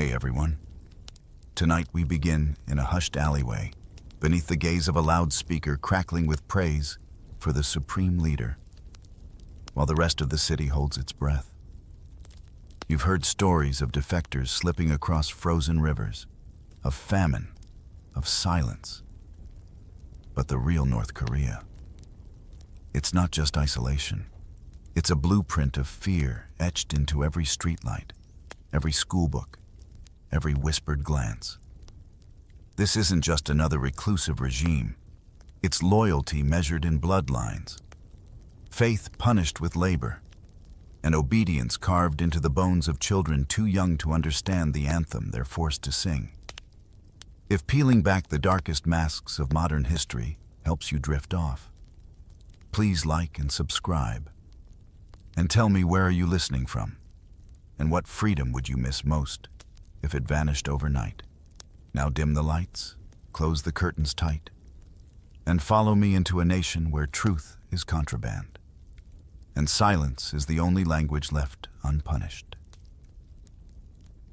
Hey everyone. Tonight we begin in a hushed alleyway, beneath the gaze of a loudspeaker crackling with praise for the supreme leader, while the rest of the city holds its breath. You've heard stories of defectors slipping across frozen rivers, of famine, of silence. But the real North Korea, it's not just isolation. It's a blueprint of fear etched into every streetlight, every schoolbook, every whispered glance. This isn't just another reclusive regime. It's loyalty measured in bloodlines, faith punished with labor, and obedience carved into the bones of children too young to understand the anthem they're forced to sing. If peeling back the darkest masks of modern history helps you drift off, please like and subscribe. And tell me, where are you listening from? And what freedom would you miss most if it vanished overnight? Now dim the lights, close the curtains tight, and follow me into a nation where truth is contraband, and silence is the only language left unpunished.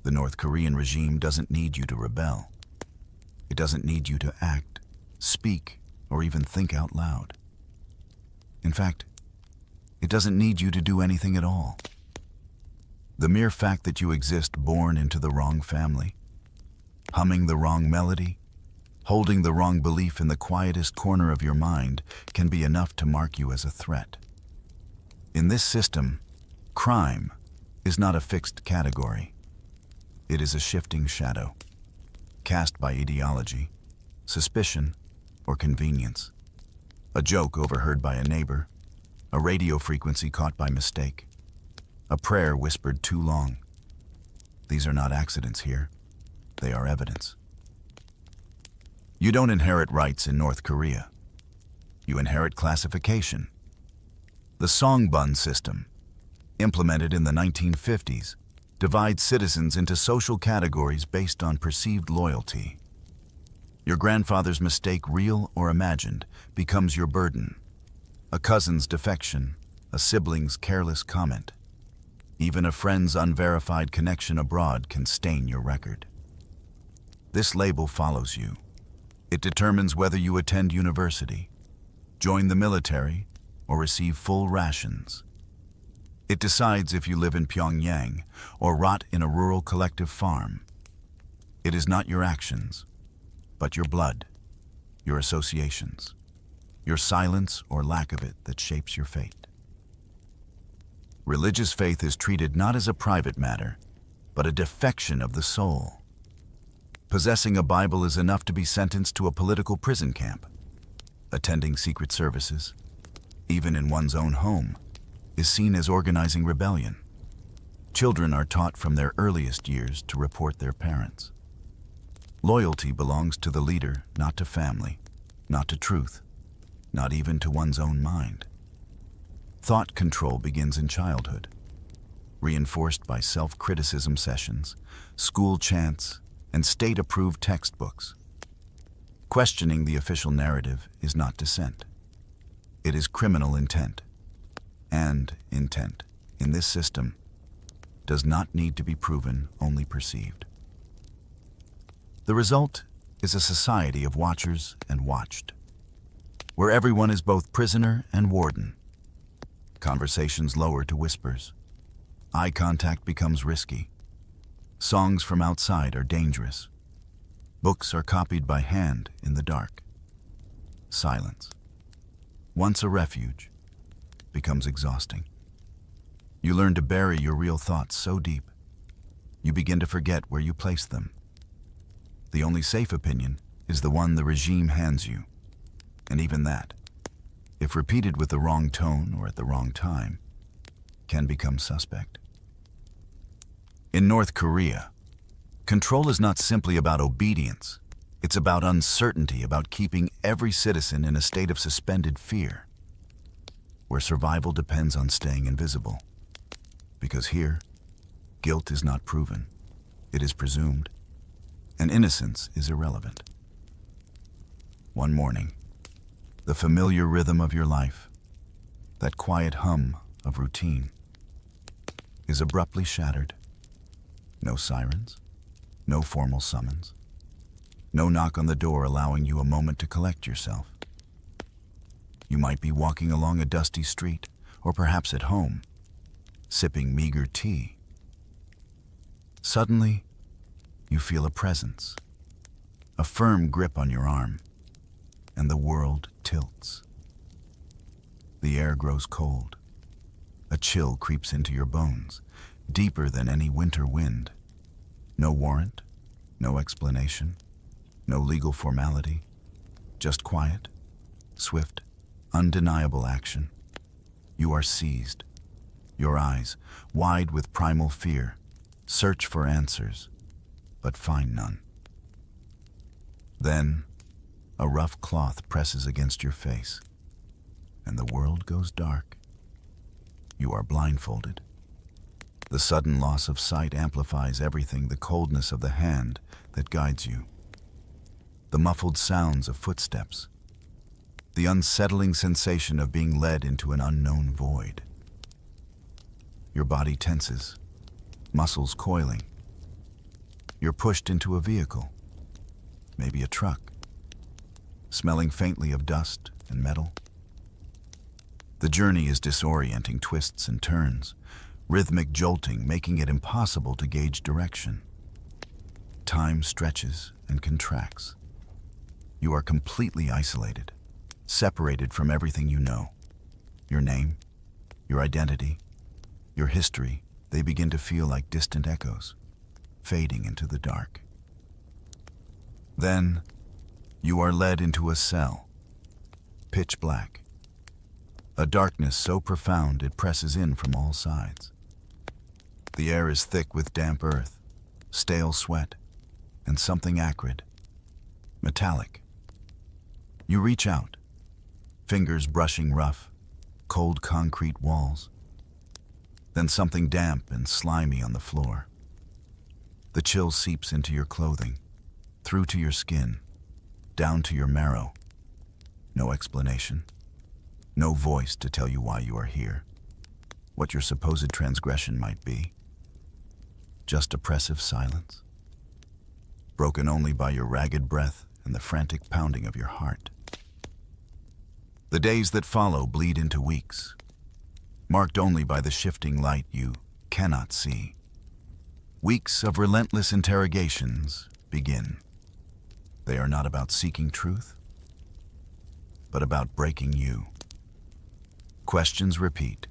The North Korean regime doesn't need you to rebel. It doesn't need you to act, speak, or even think out loud. In fact, it doesn't need you to do anything at all. The mere fact that you exist born into the wrong family, humming the wrong melody, holding the wrong belief in the quietest corner of your mind can be enough to mark you as a threat. In this system, crime is not a fixed category. It is a shifting shadow, cast by ideology, suspicion, or convenience. A joke overheard by a neighbor, a radio frequency caught by mistake, a prayer whispered too long. These are not accidents here. They are evidence. You don't inherit rights in North Korea. You inherit classification. The Songbun system, implemented in the 1950s, divides citizens into social categories based on perceived loyalty. Your grandfather's mistake, real or imagined, becomes your burden. A cousin's defection, a sibling's careless comment, even a friend's unverified connection abroad can stain your record. This label follows you. It determines whether you attend university, join the military, or receive full rations. It decides if you live in Pyongyang or rot in a rural collective farm. It is not your actions, but your blood, your associations, your silence or lack of it that shapes your fate. Religious faith is treated not as a private matter, but a defection of the soul. Possessing a Bible is enough to be sentenced to a political prison camp. Attending secret services, even in one's own home, is seen as organizing rebellion. Children are taught from their earliest years to report their parents. Loyalty belongs to the leader, not to family, not to truth, not even to one's own mind. Thought control begins in childhood, reinforced by self-criticism sessions, school chants, and state-approved textbooks. Questioning the official narrative is not dissent. It is criminal intent. And intent, in this system, does not need to be proven, only perceived. The result is a society of watchers and watched, where everyone is both prisoner and warden. Conversations lower to whispers. Eye contact becomes risky. Songs from outside are dangerous. Books are copied by hand in the dark. Silence, once a refuge, becomes exhausting. You learn to bury your real thoughts so deep, you begin to forget where you placed them. The only safe opinion is the one the regime hands you, and even that, if repeated with the wrong tone or at the wrong time, can become suspect. In North Korea, control is not simply about obedience. It's about uncertainty, about keeping every citizen in a state of suspended fear, where survival depends on staying invisible. Because here, guilt is not proven, it is presumed, and innocence is irrelevant. One morning, the familiar rhythm of your life, that quiet hum of routine, is abruptly shattered. No sirens, No formal summons. No knock on the door allowing you a moment to collect yourself. You might be walking along a dusty street, or perhaps at home, sipping meager tea. Suddenly, you feel a presence, a firm grip on your arm, and the world tilts. The air grows cold. A chill creeps into your bones, deeper than any winter wind. No warrant, no explanation, no legal formality, just quiet, swift, undeniable action. You are seized. Your eyes, wide with primal fear, search for answers, but find none. Then, a rough cloth presses against your face, and the world goes dark. You are blindfolded. The sudden loss of sight amplifies everything, the coldness of the hand that guides you, the muffled sounds of footsteps, the unsettling sensation of being led into an unknown void. Your body tenses, muscles coiling. You're pushed into a vehicle, maybe a truck, smelling faintly of dust and metal. The journey is disorienting, twists and turns, rhythmic jolting, making it impossible to gauge direction. Time stretches and contracts. You are completely isolated, separated from everything you know. Your name, your identity, your history, they begin to feel like distant echoes, fading into the dark. Then, you are led into a cell, pitch black. A darkness so profound it presses in from all sides. The air is thick with damp earth, stale sweat, and something acrid, metallic. You reach out, fingers brushing rough, cold concrete walls. Then something damp and slimy on the floor. The chill seeps into your clothing, through to your skin, down to your marrow. No explanation. No voice to tell you why you are here, what your supposed transgression might be. Just oppressive silence, broken only by your ragged breath and the frantic pounding of your heart. The days that follow bleed into weeks, marked only by the shifting light you cannot see. Weeks of relentless interrogations begin. They are not about seeking truth, but about breaking you. Questions repeat,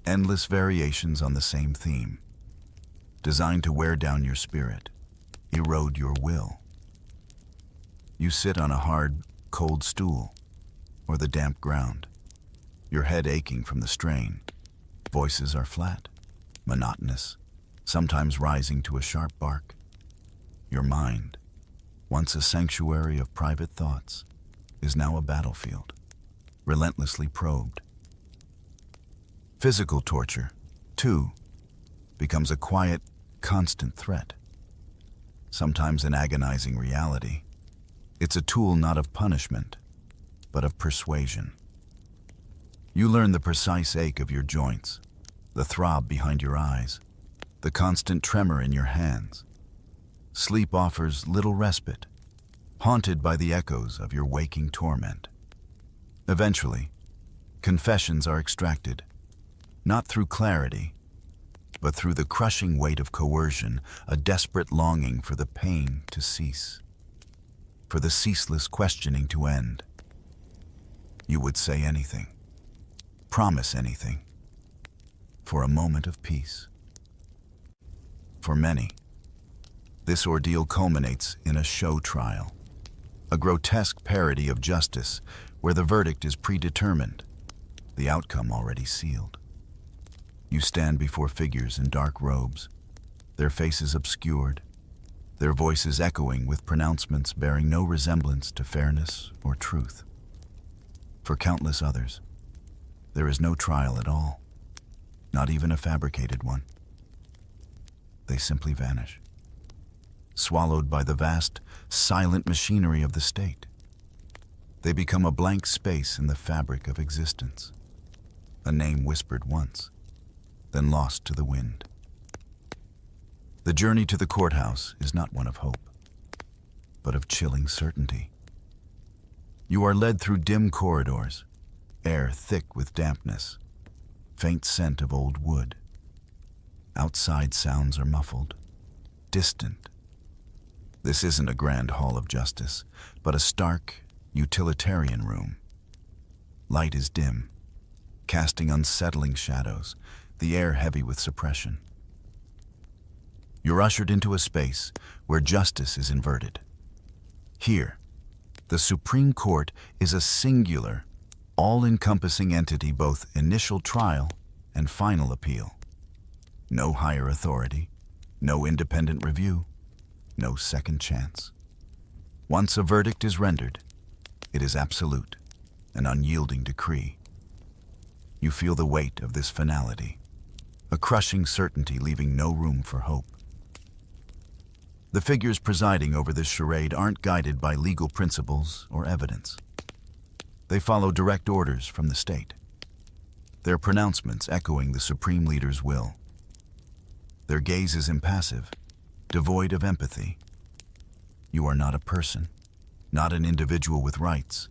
endless variations on the same theme, designed to wear down your spirit, erode your will. You sit on a hard, cold stool, or the damp ground, your head aching from the strain. Voices are flat, monotonous, sometimes rising to a sharp bark. Your mind, once a sanctuary of private thoughts, is now a battlefield, relentlessly probed. Physical torture, too, becomes a quiet, constant threat. Sometimes an agonizing reality. It's a tool not of punishment, but of persuasion. You learn the precise ache of your joints, the throb behind your eyes, the constant tremor in your hands. Sleep offers little respite, haunted by the echoes of your waking torment. Eventually, confessions are extracted, not through clarity, but through the crushing weight of coercion, a desperate longing for the pain to cease, for the ceaseless questioning to end. You would say anything, promise anything, for a moment of peace. For many, this ordeal culminates in a show trial, a grotesque parody of justice where the verdict is predetermined, the outcome already sealed. You stand before figures in dark robes, their faces obscured, their voices echoing with pronouncements bearing no resemblance to fairness or truth. For countless others, there is no trial at all, not even a fabricated one. They simply vanish, swallowed by the vast, silent machinery of the state. They become a blank space in the fabric of existence, a name whispered once, then lost to the wind. The journey to the courthouse is not one of hope, but of chilling certainty. You are led through dim corridors, air thick with dampness, faint scent of old wood. Outside sounds are muffled, distant. This isn't a grand hall of justice, but a stark, utilitarian room. Light is dim, casting unsettling shadows, the air heavy with suppression. You're ushered into a space where justice is inverted. Here, the Supreme Court is a singular, all-encompassing entity, both initial trial and final appeal. No higher authority, no independent review, no second chance. Once a verdict is rendered, it is absolute, an unyielding decree. You feel the weight of this finality, a crushing certainty leaving no room for hope. The figures presiding over this charade aren't guided by legal principles or evidence. They follow direct orders from the state, their pronouncements echoing the supreme leader's will. Their gaze is impassive, devoid of empathy. You are not a person, not an individual with rights.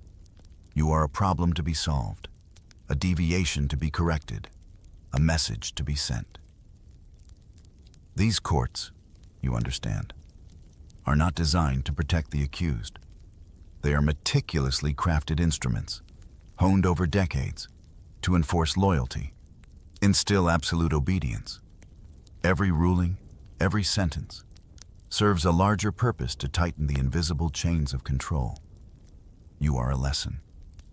You are a problem to be solved, a deviation to be corrected, a message to be sent. These courts, you understand, are not designed to protect the accused. They are meticulously crafted instruments, honed over decades, to enforce loyalty, instill absolute obedience. Every ruling, every sentence, serves a larger purpose to tighten the invisible chains of control. You are a lesson,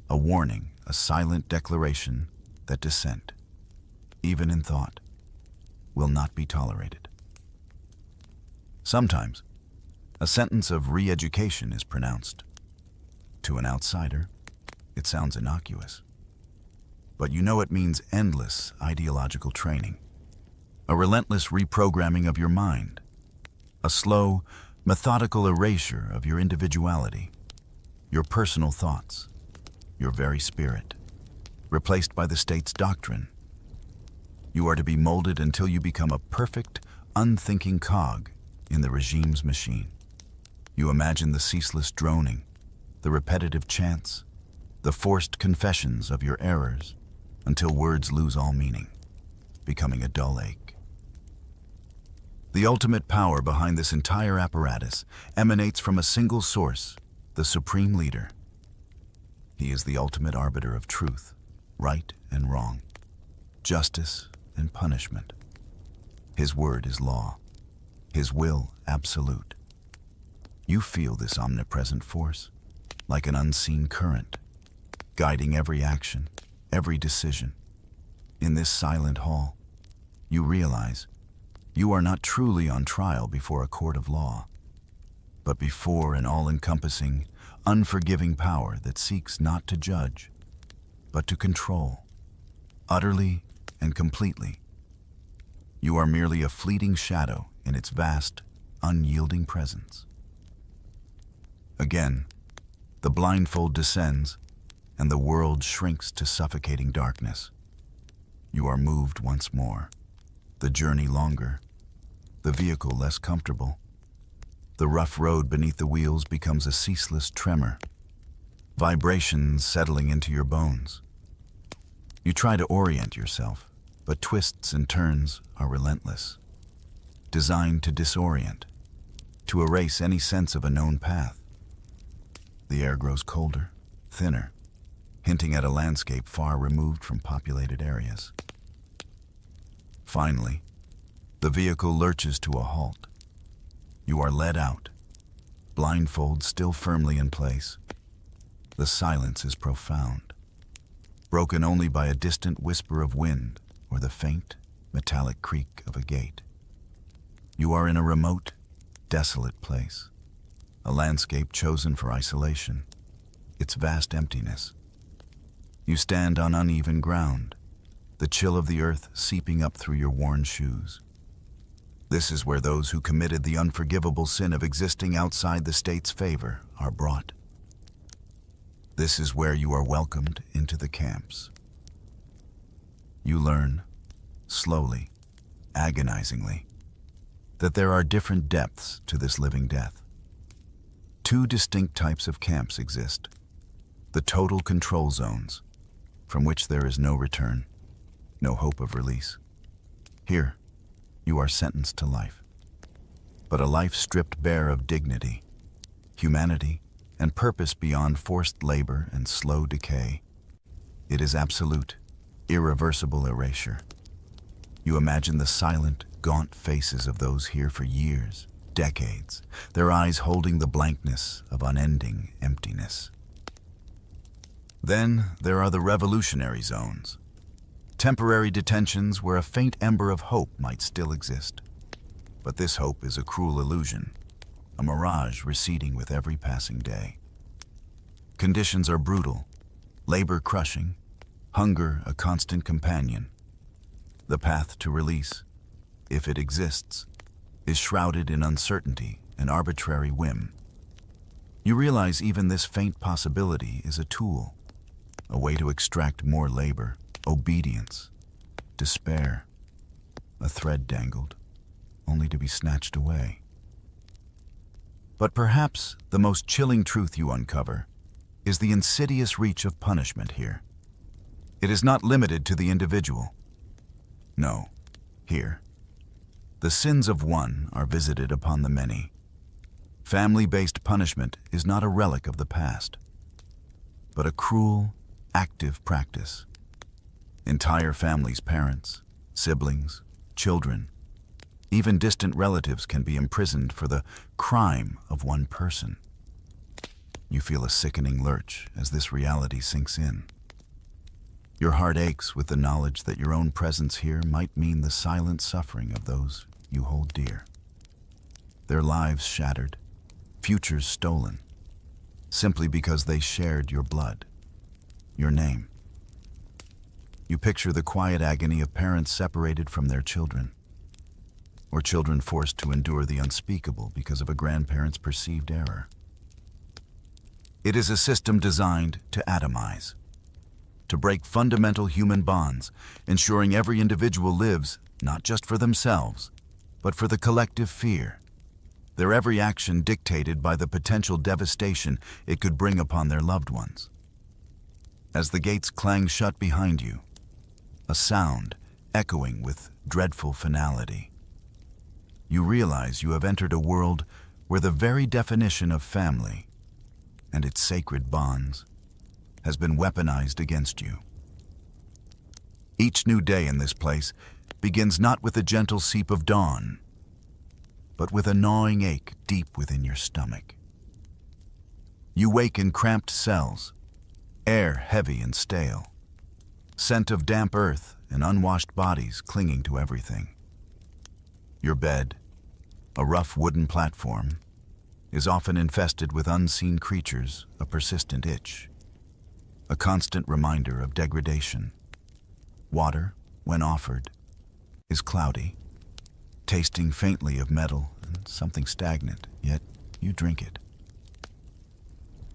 a warning, a silent declaration that dissent, even in thought, will not be tolerated. Sometimes, a sentence of re-education is pronounced. To an outsider, it sounds innocuous. But you know it means endless ideological training, a relentless reprogramming of your mind, a slow, methodical erasure of your individuality, your personal thoughts, your very spirit, replaced by the state's doctrine. You are to be molded until you become a perfect, unthinking cog in the regime's machine. You imagine the ceaseless droning, the repetitive chants, the forced confessions of your errors, until words lose all meaning, becoming a dull ache. The ultimate power behind this entire apparatus emanates from a single source, the Supreme Leader. He is the ultimate arbiter of truth, right and wrong, justice and punishment. His word is law, his will absolute. You feel this omnipresent force, like an unseen current, guiding every action, every decision. In this silent hall, you realize you are not truly on trial before a court of law, but before an all-encompassing, unforgiving power that seeks not to judge, but to control, utterly and completely. You are merely a fleeting shadow in its vast, unyielding presence. Again, the blindfold descends, and the world shrinks to suffocating darkness. You are moved once more, the journey longer, the vehicle less comfortable. The rough road beneath the wheels becomes a ceaseless tremor, vibrations settling into your bones. You try to orient yourself, but twists and turns are relentless, designed to disorient, to erase any sense of a known path. The air grows colder, thinner, hinting at a landscape far removed from populated areas. Finally, the vehicle lurches to a halt. You are led out, blindfold still firmly in place. The silence is profound, broken only by a distant whisper of wind or the faint, metallic creak of a gate. You are in a remote, desolate place, a landscape chosen for isolation, its vast emptiness. You stand on uneven ground, the chill of the earth seeping up through your worn shoes. This is where those who committed the unforgivable sin of existing outside the state's favor are brought. This is where you are welcomed into the camps. You learn, slowly, agonizingly, that there are different depths to this living death. Two distinct types of camps exist: the total control zones, from which there is no return, no hope of release. Here, you are sentenced to life, but a life stripped bare of dignity, humanity, and purpose beyond forced labor and slow decay. It is absolute, irreversible erasure. You imagine the silent, gaunt faces of those here for years, decades, their eyes holding the blankness of unending emptiness. Then there are the revolutionary zones, temporary detentions where a faint ember of hope might still exist. But this hope is a cruel illusion, a mirage receding with every passing day. Conditions are brutal, labor crushing, hunger a constant companion. The path to release, if it exists, is shrouded in uncertainty and arbitrary whim. You realize even this faint possibility is a tool, a way to extract more labor, obedience, despair, a thread dangled, only to be snatched away. But perhaps the most chilling truth you uncover is the insidious reach of punishment here. It is not limited to the individual. No, here, the sins of one are visited upon the many. Family-based punishment is not a relic of the past, but a cruel, active practice. Entire families, parents, siblings, children, even distant relatives can be imprisoned for the crime of one person. You feel a sickening lurch as this reality sinks in. Your heart aches with the knowledge that your own presence here might mean the silent suffering of those you hold dear. Their lives shattered, futures stolen, simply because they shared your blood, your name. You picture the quiet agony of parents separated from their children, or children forced to endure the unspeakable because of a grandparent's perceived error. It is a system designed to atomize, to break fundamental human bonds, ensuring every individual lives not just for themselves, but for the collective fear, their every action dictated by the potential devastation it could bring upon their loved ones. As the gates clang shut behind you, a sound echoing with dreadful finality, you realize you have entered a world where the very definition of family and its sacred bonds has been weaponized against you. Each new day in this place begins not with a gentle seep of dawn, but with a gnawing ache deep within your stomach. You wake in cramped cells, air heavy and stale, scent of damp earth and unwashed bodies clinging to everything. Your bed, a rough wooden platform, is often infested with unseen creatures, a persistent itch, a constant reminder of degradation. Water, when offered, is cloudy, tasting faintly of metal and something stagnant, yet you drink it.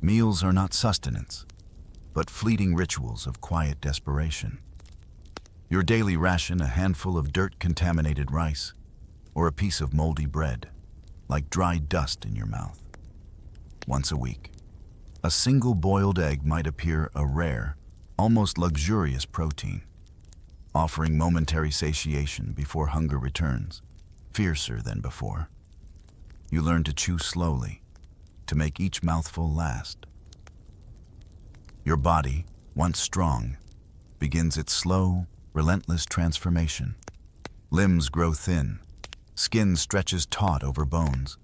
Meals are not sustenance, but fleeting rituals of quiet desperation. Your daily ration, a handful of dirt-contaminated rice, or a piece of moldy bread, like dry dust in your mouth. Once a week, a single boiled egg might appear a rare, almost luxurious protein, offering momentary satiation before hunger returns, fiercer than before. You learn to chew slowly, to make each mouthful last. Your body, once strong, begins its slow, relentless transformation. Limbs grow thin, skin stretches taut over bones,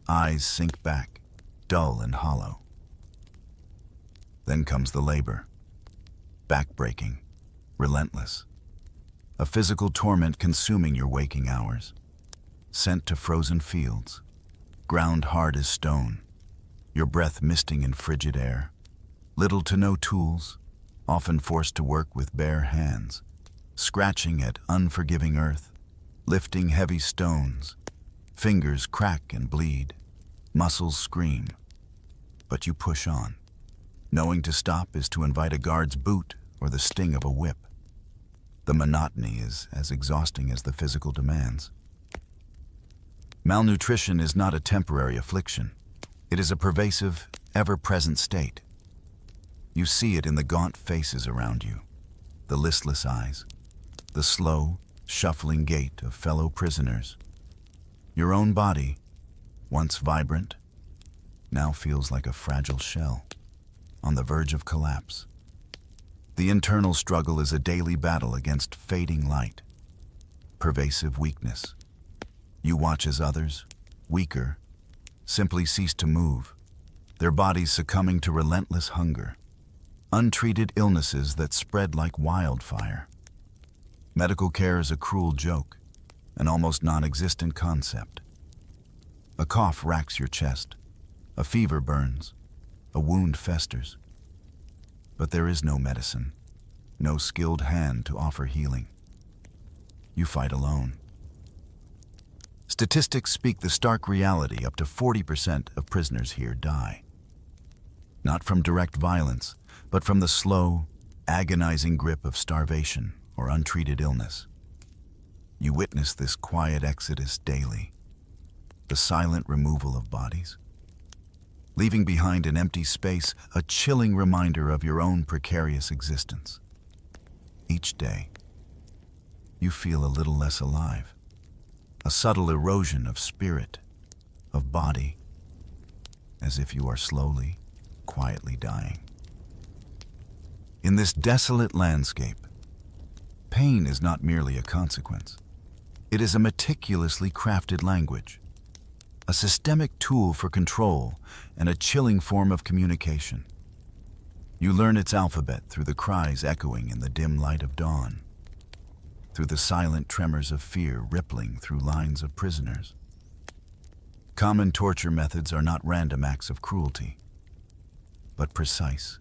eyes sink back, dull and hollow. Then comes the labor, back-breaking, relentless, a physical torment consuming your waking hours. Sent to frozen fields, ground hard as stone, your breath misting in frigid air. Little to no tools, often forced to work with bare hands, scratching at unforgiving earth, lifting heavy stones. Fingers crack and bleed, muscles scream, but you push on. Knowing to stop is to invite a guard's boot or the sting of a whip. The monotony is as exhausting as the physical demands. Malnutrition is not a temporary affliction. It is a pervasive, ever-present state. You see it in the gaunt faces around you, the listless eyes, the slow, shuffling gait of fellow prisoners. Your own body, once vibrant, now feels like a fragile shell, on the verge of collapse. The internal struggle is a daily battle against fading light, pervasive weakness. You watch as others, weaker, simply cease to move, their bodies succumbing to relentless hunger, untreated illnesses that spread like wildfire. Medical care is a cruel joke, an almost non-existent concept. A cough racks your chest, a fever burns, a wound festers. But there is no medicine, no skilled hand to offer healing. You fight alone. Statistics speak the stark reality: up to 40% of prisoners here die. Not from direct violence, but from the slow, agonizing grip of starvation or untreated illness. You witness this quiet exodus daily, the silent removal of bodies, leaving behind an empty space, a chilling reminder of your own precarious existence. Each day, you feel a little less alive, a subtle erosion of spirit, of body, as if you are slowly, quietly dying. In this desolate landscape, pain is not merely a consequence. It is a meticulously crafted language, a systemic tool for control and a chilling form of communication. You learn its alphabet through the cries echoing in the dim light of dawn, through the silent tremors of fear rippling through lines of prisoners. Common torture methods are not random acts of cruelty, but precise,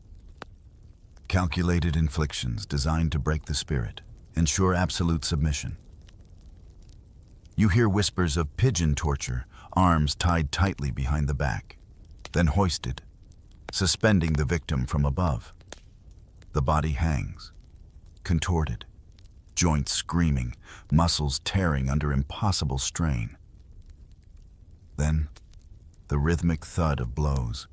calculated inflictions designed to break the spirit, ensure absolute submission. You hear whispers of pigeon torture, arms tied tightly behind the back, then hoisted, suspending the victim from above. The body hangs, contorted, joints screaming, muscles tearing under impossible strain. Then, the rhythmic thud of blows,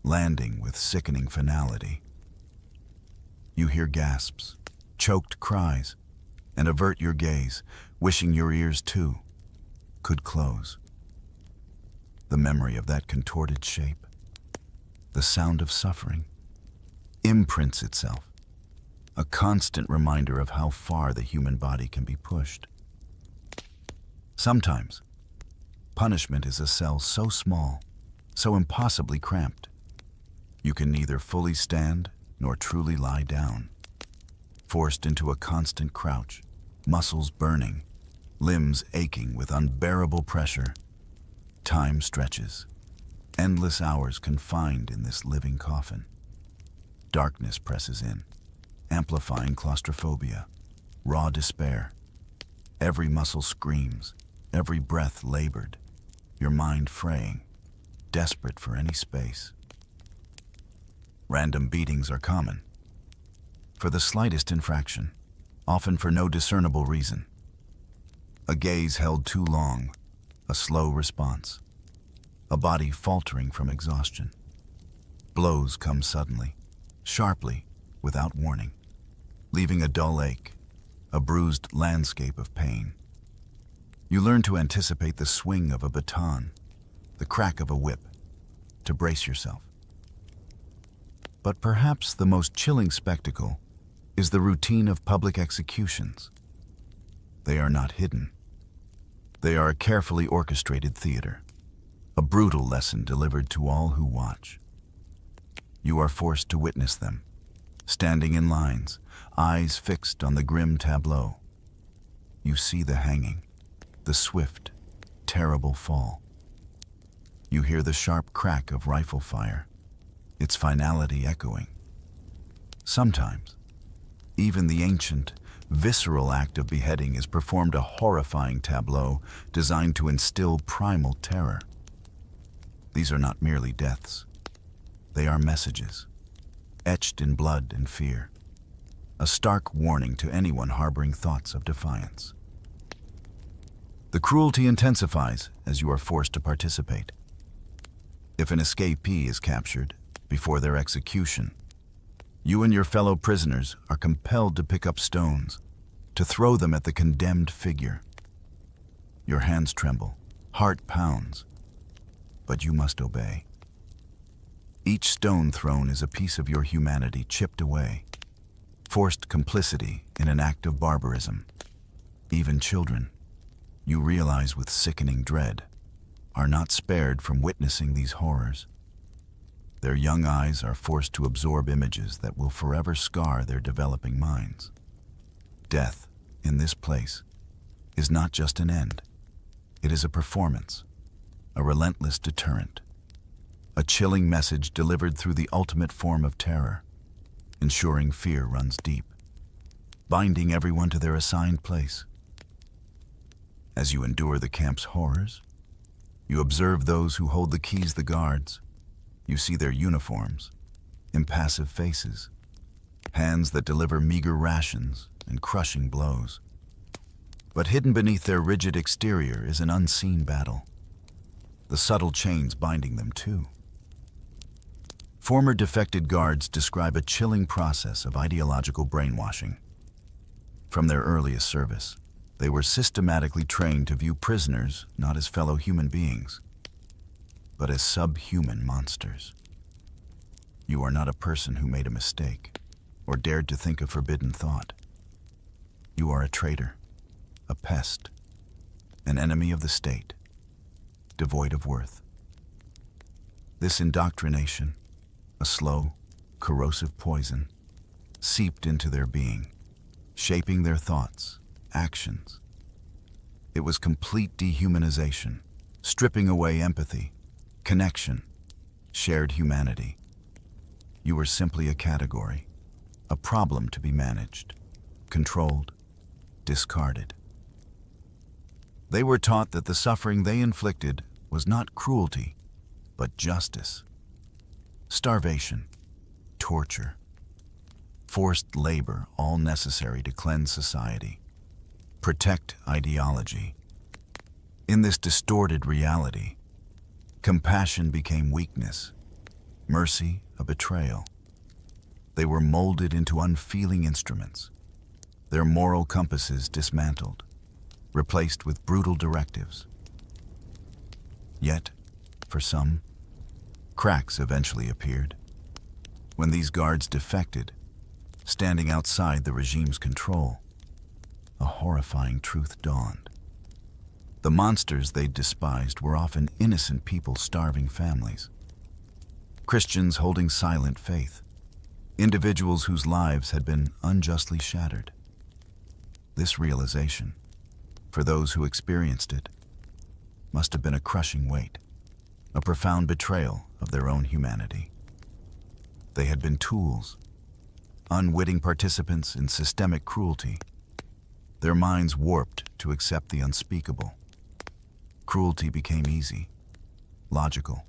landing with sickening finality. You hear gasps, choked cries, and avert your gaze, wishing your ears too could close. The memory of that contorted shape, the sound of suffering, imprints itself, a constant reminder of how far the human body can be pushed. Sometimes, punishment is a cell so small, so impossibly cramped, you can neither fully stand nor truly lie down, forced into a constant crouch, muscles burning, limbs aching with unbearable pressure. Time stretches, endless hours confined in this living coffin. Darkness presses in, amplifying claustrophobia, raw despair. Every muscle screams, every breath labored, your mind fraying, desperate for any space. Random beatings are common, for the slightest infraction, often for no discernible reason. A gaze held too long, a slow response, a body faltering from exhaustion. Blows come suddenly, sharply, without warning, leaving a dull ache, a bruised landscape of pain. You learn to anticipate the swing of a baton, the crack of a whip, to brace yourself. But perhaps the most chilling spectacle is the routine of public executions. They are not hidden. They are a carefully orchestrated theater, a brutal lesson delivered to all who watch. You are forced to witness them, standing in lines, eyes fixed on the grim tableau. You see the hanging, the swift, terrible fall. You hear the sharp crack of rifle fire, its finality echoing. Sometimes, even the ancient, visceral act of beheading is performed, a horrifying tableau designed to instill primal terror. These are not merely deaths. They are messages, etched in blood and fear, a stark warning to anyone harboring thoughts of defiance. The cruelty intensifies as you are forced to participate. If an escapee is captured before their execution, you and your fellow prisoners are compelled to pick up stones, to throw them at the condemned figure. Your hands tremble, heart pounds, but you must obey. Each stone thrown is a piece of your humanity chipped away, forced complicity in an act of barbarism. Even children, you realize with sickening dread, are not spared from witnessing these horrors. Their young eyes are forced to absorb images that will forever scar their developing minds. Death, in this place, is not just an end. It is a performance, a relentless deterrent, a chilling message delivered through the ultimate form of terror, ensuring fear runs deep, binding everyone to their assigned place. As you endure the camp's horrors, you observe those who hold the keys, the guards. You see their uniforms, impassive faces, hands that deliver meager rations and crushing blows. But hidden beneath their rigid exterior is an unseen battle, the subtle chains binding them too. Former defected guards describe a chilling process of ideological brainwashing. From their earliest service, they were systematically trained to view prisoners not as fellow human beings, but as subhuman monsters. You are not a person who made a mistake or dared to think a forbidden thought. You are a traitor, a pest, an enemy of the state, devoid of worth. This indoctrination, a slow, corrosive poison, seeped into their being, shaping their thoughts, actions. It was complete dehumanization, stripping away empathy, connection, shared humanity. You were simply a category, a problem to be managed, controlled, discarded. They were taught that the suffering they inflicted was not cruelty, but justice. Starvation, torture, forced labor, all necessary to cleanse society, protect ideology. In this distorted reality, compassion became weakness, mercy a betrayal. They were molded into unfeeling instruments, their moral compasses dismantled, replaced with brutal directives. Yet, for some, cracks eventually appeared. When these guards defected, standing outside the regime's control, a horrifying truth dawned. The monsters they despised were often innocent people starving families. Christians holding silent faith, individuals whose lives had been unjustly shattered. This realization, for those who experienced it, must have been a crushing weight, a profound betrayal of their own humanity. They had been tools, unwitting participants in systemic cruelty, their minds warped to accept the unspeakable. Cruelty became easy, logical.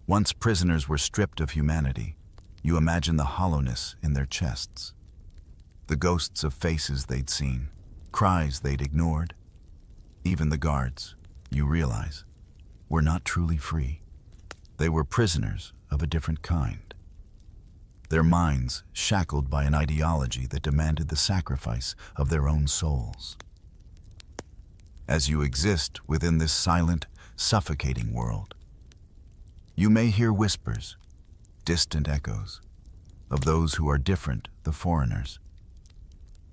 Once prisoners were stripped of humanity, you imagine the hollowness in their chests, the ghosts of faces they'd seen, cries they'd ignored. Even the guards, you realize, were not truly free. They were prisoners of a different kind. Their minds shackled by an ideology that demanded the sacrifice of their own souls. As you exist within this silent, suffocating world, you may hear whispers, distant echoes, of those who are different, the foreigners.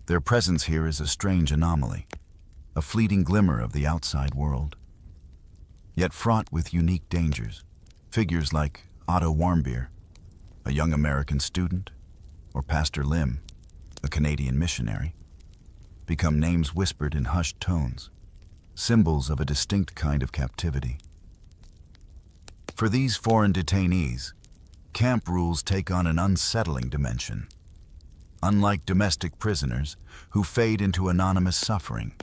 Their presence here is a strange anomaly, a fleeting glimmer of the outside world, yet fraught with unique dangers. Figures like Otto Warmbier, a young American student, or Pastor Lim, a Canadian missionary, become names whispered in hushed tones, symbols of a distinct kind of captivity. For these foreign detainees, camp rules take on an unsettling dimension. Unlike domestic prisoners who fade into anonymous suffering,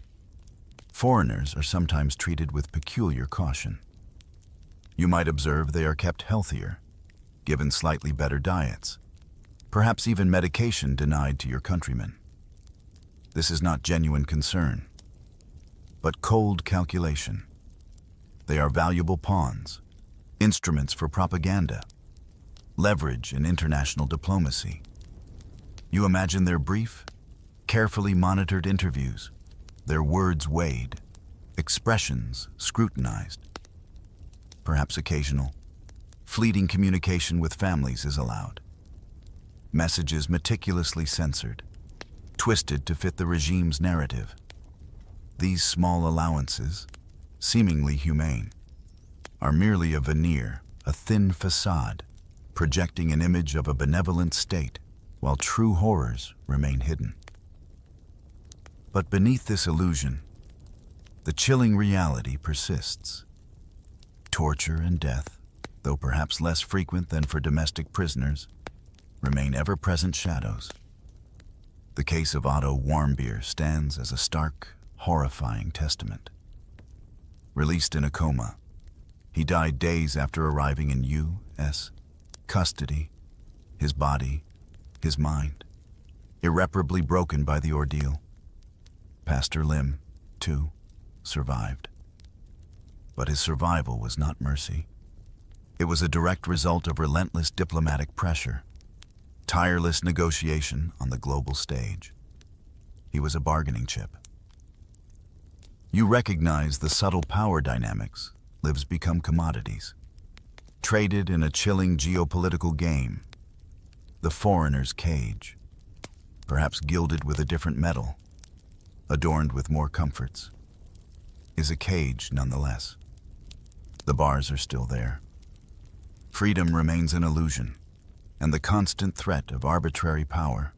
foreigners are sometimes treated with peculiar caution. You might observe they are kept healthier, given slightly better diets, perhaps even medication denied to your countrymen. This is not genuine concern, but cold calculation. They are valuable pawns, instruments for propaganda, leverage in international diplomacy. You imagine their brief, carefully monitored interviews, their words weighed, expressions scrutinized. Perhaps occasional, fleeting communication with families is allowed. Messages meticulously censored, twisted to fit the regime's narrative. These small allowances, seemingly humane, are merely a veneer, a thin facade, projecting an image of a benevolent state, while true horrors remain hidden. But beneath this illusion, the chilling reality persists. Torture and death, though perhaps less frequent than for domestic prisoners, remain ever-present shadows. The case of Otto Warmbier stands as a stark, horrifying testament. Released in a coma, he died days after arriving in U.S. custody, his body, his mind, irreparably broken by the ordeal. Pastor Lim, too, survived. But his survival was not mercy. It was a direct result of relentless diplomatic pressure, tireless negotiation on the global stage. He was a bargaining chip. You recognize the subtle power dynamics. Lives become commodities, traded in a chilling geopolitical game. The foreigner's cage, perhaps gilded with a different metal, adorned with more comforts, is a cage nonetheless. The bars are still there. Freedom remains an illusion, and the constant threat of arbitrary power,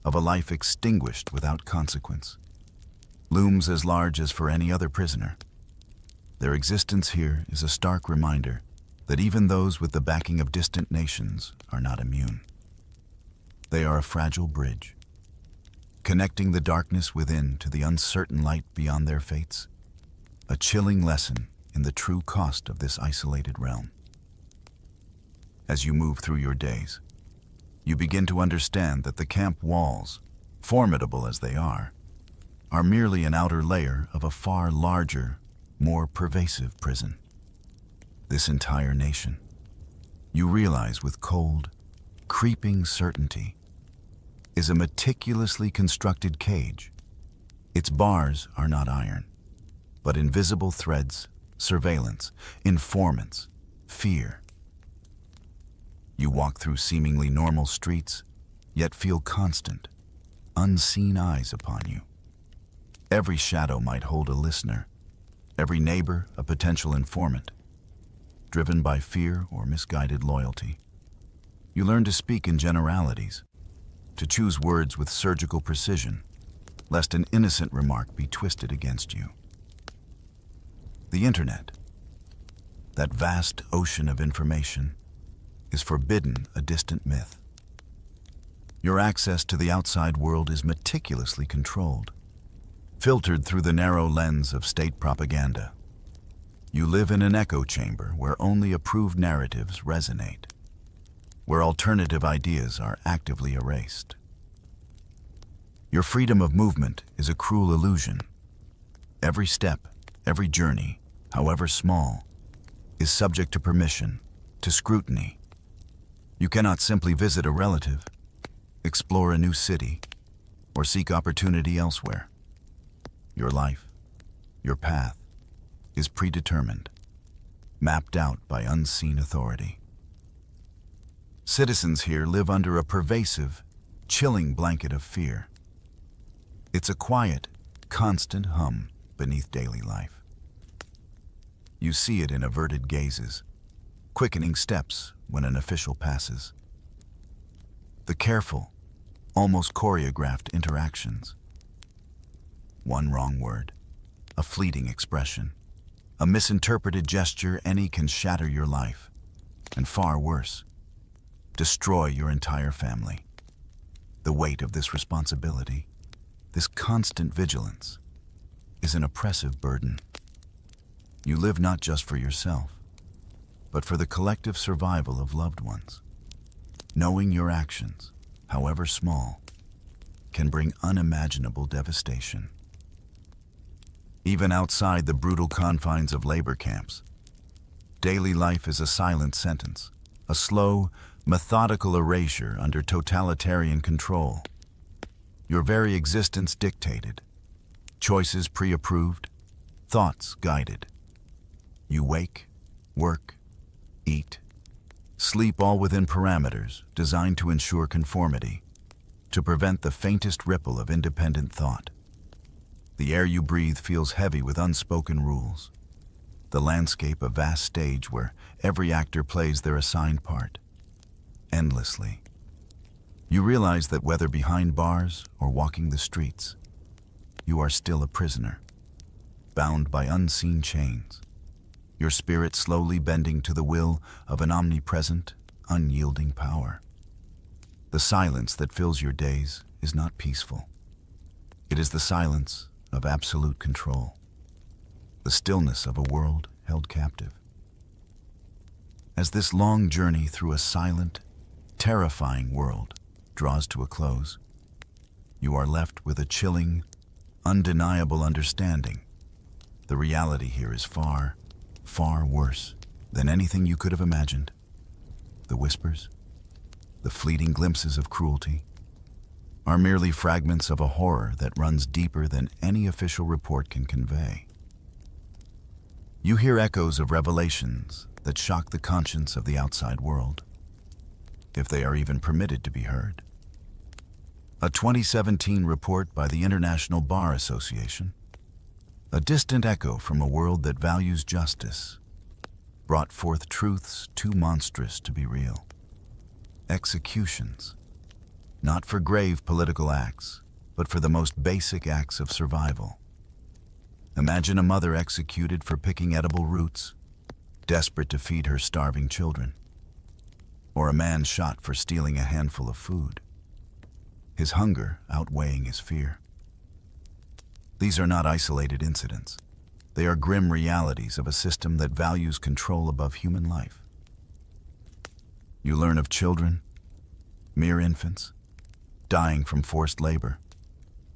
of a life extinguished without consequence, looms as large as for any other prisoner. Their existence here is a stark reminder that even those with the backing of distant nations are not immune. They are a fragile bridge, connecting the darkness within to the uncertain light beyond their fates, a chilling lesson in the true cost of this isolated realm. As you move through your days, you begin to understand that the camp walls, formidable as they are merely an outer layer of a far larger, more pervasive prison. This entire nation, you realize with cold, creeping certainty, is a meticulously constructed cage. Its bars are not iron, but invisible threads, surveillance, informants, fear. You walk through seemingly normal streets, yet feel constant, unseen eyes upon you. Every shadow might hold a listener, every neighbor a potential informant, driven by fear or misguided loyalty. You learn to speak in generalities, to choose words with surgical precision, lest an innocent remark be twisted against you. The internet, that vast ocean of information, is forbidden a distant myth. Your access to the outside world is meticulously controlled, filtered through the narrow lens of state propaganda. You live in an echo chamber where only approved narratives resonate, where alternative ideas are actively erased. Your freedom of movement is a cruel illusion. Every step, every journey, however small, is subject to permission, to scrutiny. You cannot simply visit a relative, explore a new city, or seek opportunity elsewhere. Your life, your path, is predetermined, mapped out by unseen authority. Citizens here live under a pervasive, chilling blanket of fear. It's a quiet, constant hum beneath daily life. You see it in averted gazes, quickening steps when an official passes. The careful, almost choreographed interactions. One wrong word, a fleeting expression, a misinterpreted gesture, any can shatter your life, and far worse, destroy your entire family. The weight of this responsibility, this constant vigilance, is an oppressive burden. You live not just for yourself, but for the collective survival of loved ones. Knowing your actions, however small, can bring unimaginable devastation. Even outside the brutal confines of labor camps, daily life is a silent sentence, a slow, methodical erasure under totalitarian control. Your very existence dictated, choices pre-approved, thoughts guided. You wake, work, eat, sleep, all within parameters designed to ensure conformity, to prevent the faintest ripple of independent thought. The air you breathe feels heavy with unspoken rules. The landscape a vast stage where every actor plays their assigned part, endlessly. You realize that whether behind bars or walking the streets, you are still a prisoner, bound by unseen chains, your spirit slowly bending to the will of an omnipresent, unyielding power. The silence that fills your days is not peaceful. It is the silence of absolute control, the stillness of a world held captive. As this long journey through a silent, terrifying world draws to a close, you are left with a chilling, undeniable understanding. The reality here is far, far worse than anything you could have imagined. The whispers, the fleeting glimpses of cruelty, are merely fragments of a horror that runs deeper than any official report can convey. You hear echoes of revelations that shock the conscience of the outside world, if they are even permitted to be heard. A 2017 report by the International Bar Association, a distant echo from a world that values justice, brought forth truths too monstrous to be real. Executions, not for grave political acts, but for the most basic acts of survival. Imagine a mother executed for picking edible roots, desperate to feed her starving children. Or a man shot for stealing a handful of food, his hunger outweighing his fear. These are not isolated incidents. They are grim realities of a system that values control above human life. You learn of children, mere infants, dying from forced labor,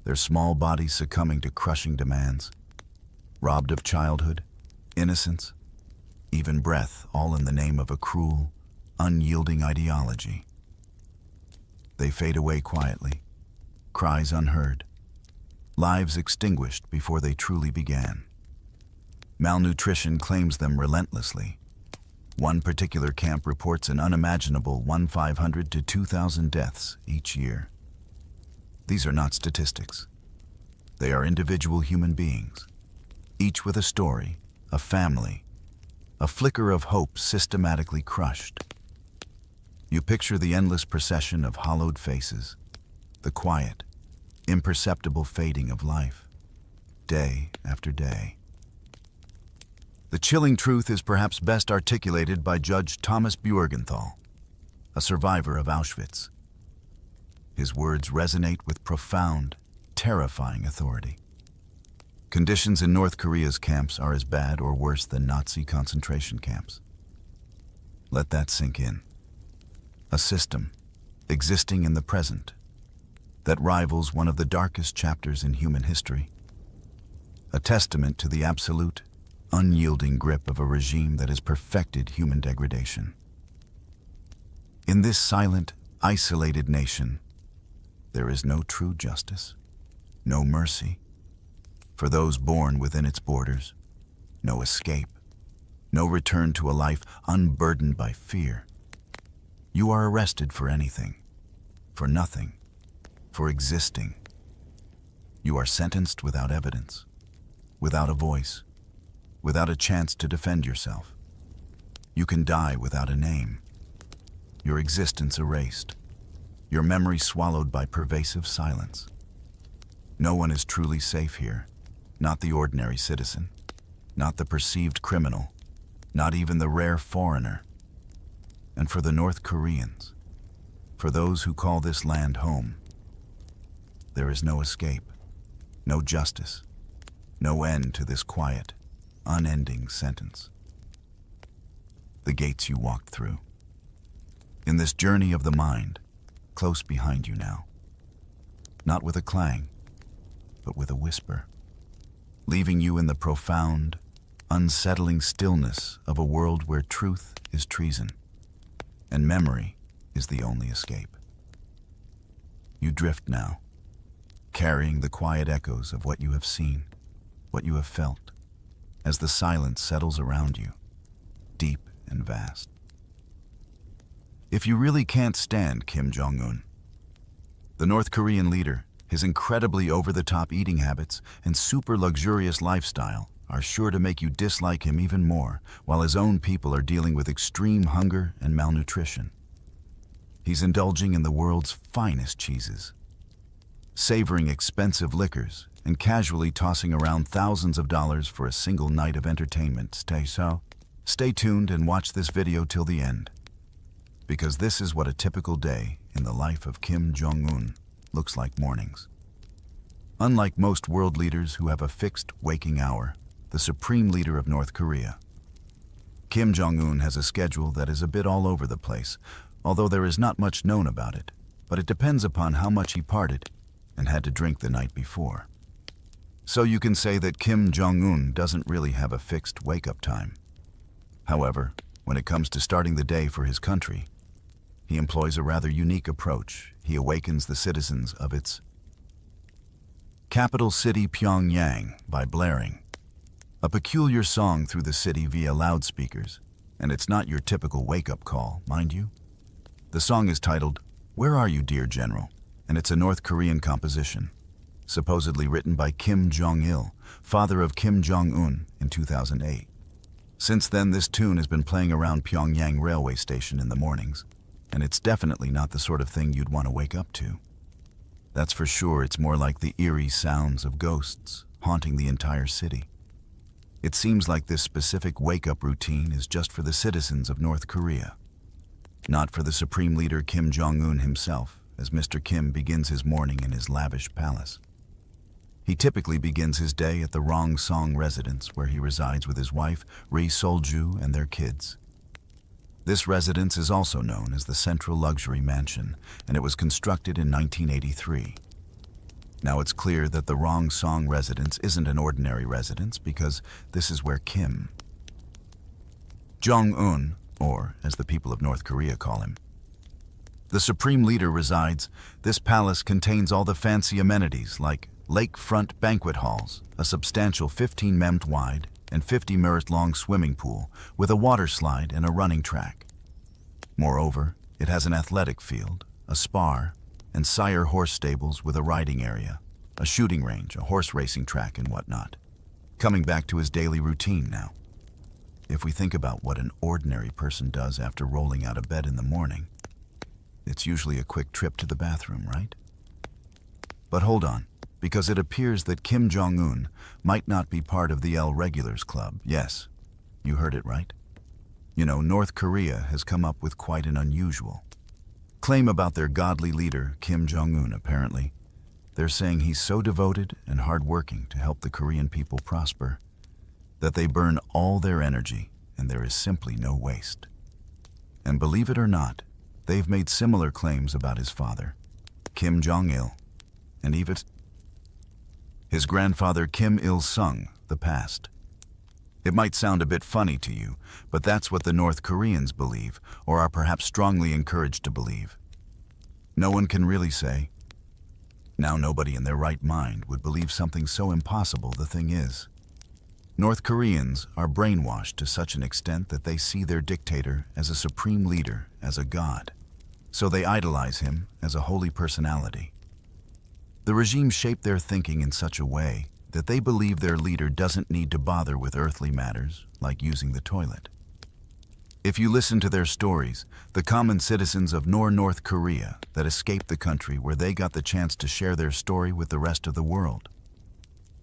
their small bodies succumbing to crushing demands, robbed of childhood, innocence, even breath, all in the name of a cruel, unyielding ideology. They fade away quietly, cries unheard, lives extinguished before they truly began. Malnutrition claims them relentlessly. One particular camp reports an unimaginable 1,500 to 2,000 deaths each year. These are not statistics. They are individual human beings, each with a story, a family, a flicker of hope systematically crushed. You picture the endless procession of hollowed faces, the quiet, imperceptible fading of life, day after day. The chilling truth is perhaps best articulated by Judge Thomas Bjorgenthal, a survivor of Auschwitz. His words resonate with profound, terrifying authority. Conditions in North Korea's camps are as bad or worse than Nazi concentration camps. Let that sink in. A system, existing in the present, that rivals one of the darkest chapters in human history. A testament to the absolute, unyielding grip of a regime that has perfected human degradation. In this silent, isolated nation, there is no true justice, no mercy. For those born within its borders, no escape, no return to a life unburdened by fear. You are arrested for anything, for nothing, for existing. You are sentenced without evidence, without a voice, without a chance to defend yourself. You can die without a name, your existence erased, your memory swallowed by pervasive silence. No one is truly safe here, not the ordinary citizen, not the perceived criminal, not even the rare foreigner. And for the North Koreans, for those who call this land home, there is no escape, no justice, no end to this quiet, unending sentence. The gates you walked through. In this journey of the mind, close behind you now. Not with a clang, but with a whisper. leaving you in the profound, unsettling stillness of a world where truth is treason, and memory is the only escape. You drift now, carrying the quiet echoes of what you have seen, what you have felt, as the silence settles around you, deep and vast. If you really can't stand Kim Jong-un, the North Korean leader, his incredibly over-the-top eating habits and super luxurious lifestyle are sure to make you dislike him even more, while his own people are dealing with extreme hunger and malnutrition. He's indulging in the world's finest cheeses, savoring expensive liquors, and casually tossing around thousands of dollars for a single night of entertainment. Stay tuned and watch this video till the end, because this is what a typical day in the life of Kim Jong-un looks like mornings. Unlike most world leaders who have a fixed waking hour, the supreme leader of North Korea, Kim Jong-un has a schedule that is a bit all over the place, although there is not much known about it, but it depends upon how much he partied and had to drink the night before. So you can say that Kim Jong-un doesn't really have a fixed wake-up time. However, when it comes to starting the day for his country, he employs a rather unique approach. He awakens the citizens of its capital city, Pyongyang, by blaring a peculiar song through the city via loudspeakers, and it's not your typical wake-up call, mind you. The song is titled, "Where Are You, Dear General?" and it's a North Korean composition, supposedly written by Kim Jong-il, father of Kim Jong-un, in 2008. Since then, this tune has been playing around Pyongyang railway station in the mornings, and it's definitely not the sort of thing you'd want to wake up to. That's for sure. It's more like the eerie sounds of ghosts haunting the entire city. It seems like this specific wake-up routine is just for the citizens of North Korea, not for the supreme leader Kim Jong-un himself, as Mr. Kim begins his morning in his lavish palace. He typically begins his day at the Rongsong residence, where he resides with his wife, Ri Sol-ju, and their kids. This residence is also known as the Central Luxury Mansion, and it was constructed in 1983. Now it's clear that the Rongsong residence isn't an ordinary residence, because this is where Kim Jong-un, or as the people of North Korea call him, the supreme leader, resides. This palace contains all the fancy amenities like lakefront banquet halls, a substantial 15 meters wide and 50 meters long swimming pool with a water slide and a running track. Moreover, it has an athletic field, a spa, and sire horse stables with a riding area, a shooting range, a horse racing track, and whatnot. Coming back to his daily routine now. If we think about what an ordinary person does after rolling out of bed in the morning, it's usually a quick trip to the bathroom, right? But hold on, because it appears that Kim Jong-un might not be part of the L Regulars Club. Yes, you heard it right. You know, North Korea has come up with quite an unusual claim about their godly leader, Kim Jong-un, apparently. They're saying he's so devoted and hardworking to help the Korean people prosper that they burn all their energy and there is simply no waste. And believe it or not, they've made similar claims about his father, Kim Jong-il, and even his grandfather Kim Il-sung, the past. It might sound a bit funny to you, but that's what the North Koreans believe, or are perhaps strongly encouraged to believe. No one can really say. Now, nobody in their right mind would believe something so impossible. The thing is, North Koreans are brainwashed to such an extent that they see their dictator as a supreme leader, as a god. So they idolize him as a holy personality. The regime shaped their thinking in such a way that they believe their leader doesn't need to bother with earthly matters, like using the toilet. If you listen to their stories, the common citizens of North Korea that escaped the country where they got the chance to share their story with the rest of the world,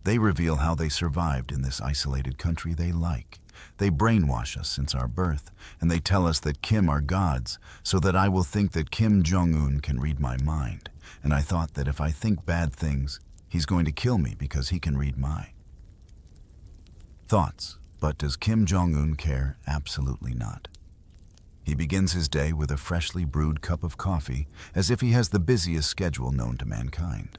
they reveal how they survived in this isolated country they like. They brainwash us since our birth, and they tell us that Kim are gods, so that I will think that Kim Jong-un can read my mind. And I thought that if I think bad things, he's going to kill me because he can read my thoughts. But does Kim Jong-un care? Absolutely not. He begins his day with a freshly brewed cup of coffee, as if he has the busiest schedule known to mankind.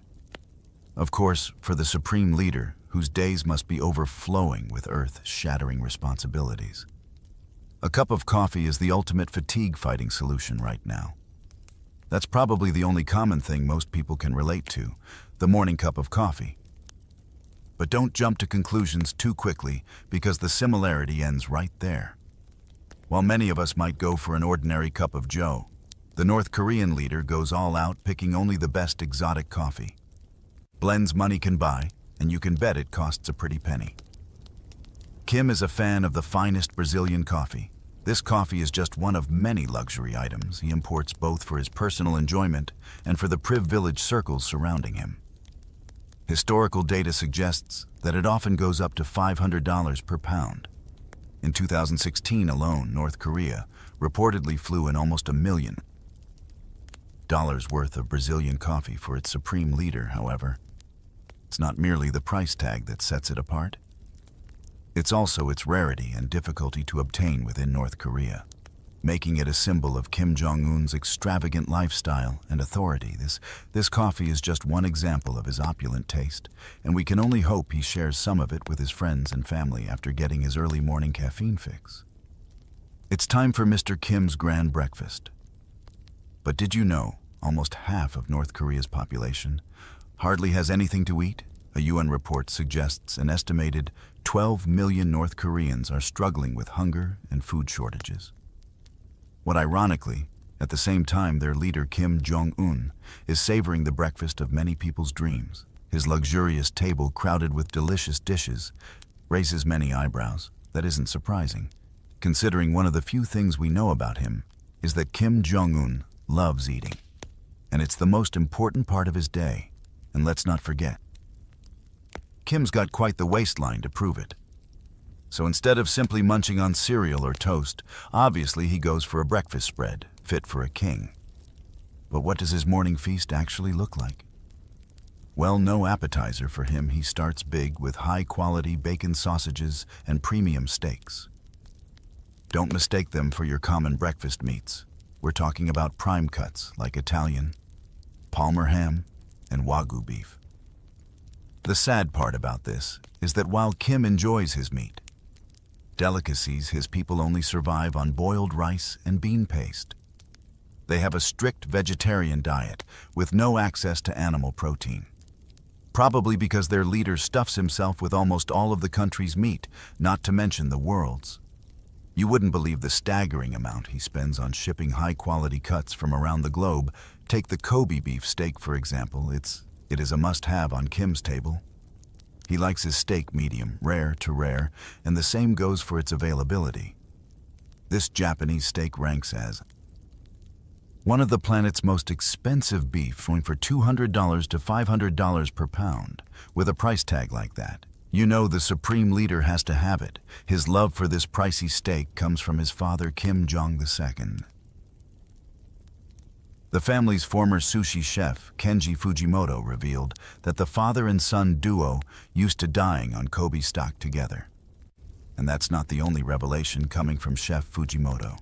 Of course, for the supreme leader, whose days must be overflowing with earth-shattering responsibilities. A cup of coffee is the ultimate fatigue-fighting solution right now. That's probably the only common thing most people can relate to, the morning cup of coffee. But don't jump to conclusions too quickly, because the similarity ends right there. While many of us might go for an ordinary cup of joe, the North Korean leader goes all out, picking only the best exotic coffee. Blends money can buy, and you can bet it costs a pretty penny. Kim is a fan of the finest Brazilian coffee. This coffee is just one of many luxury items he imports, both for his personal enjoyment and for the privileged circles surrounding him. Historical data suggests that it often goes up to $500 per pound. In 2016 alone, North Korea reportedly flew in almost $1 million worth of Brazilian coffee for its supreme leader. However, it's not merely the price tag that sets it apart. It's also its rarity and difficulty to obtain within North Korea, making it a symbol of Kim Jong-un's extravagant lifestyle and authority. This coffee is just one example of his opulent taste, and we can only hope he shares some of it with his friends and family after getting his early morning caffeine fix. It's time for Mr. Kim's grand breakfast. But did you know almost half of North Korea's population hardly has anything to eat? A UN report suggests an estimated 12 million North Koreans are struggling with hunger and food shortages. What ironically, at the same time their leader Kim Jong-un is savoring the breakfast of many people's dreams. His luxurious table crowded with delicious dishes raises many eyebrows. That isn't surprising, considering one of the few things we know about him is that Kim Jong-un loves eating. And it's the most important part of his day. And let's not forget, Kim's got quite the waistline to prove it. So instead of simply munching on cereal or toast, obviously he goes for a breakfast spread, fit for a king. But what does his morning feast actually look like? Well, no appetizer for him. He starts big with high-quality bacon sausages and premium steaks. Don't mistake them for your common breakfast meats. We're talking about prime cuts like Italian, Palmer ham, and Wagyu beef. The sad part about this is that while Kim enjoys his meat, delicacies, his people only survive on boiled rice and bean paste. They have a strict vegetarian diet with no access to animal protein. Probably because their leader stuffs himself with almost all of the country's meat, not to mention the world's. You wouldn't believe the staggering amount he spends on shipping high-quality cuts from around the globe. Take the Kobe beef steak, for example. It is a must-have on Kim's table. He likes his steak medium, rare to rare, and the same goes for its availability. This Japanese steak ranks as one of the planet's most expensive beef, going for $200 to $500 per pound. With a price tag like that, you know the supreme leader has to have it. His love for this pricey steak comes from his father, Kim Jong-II. The family's former sushi chef, Kenji Fujimoto, revealed that the father and son duo used to dine on Kobe stock together. And that's not the only revelation coming from Chef Fujimoto.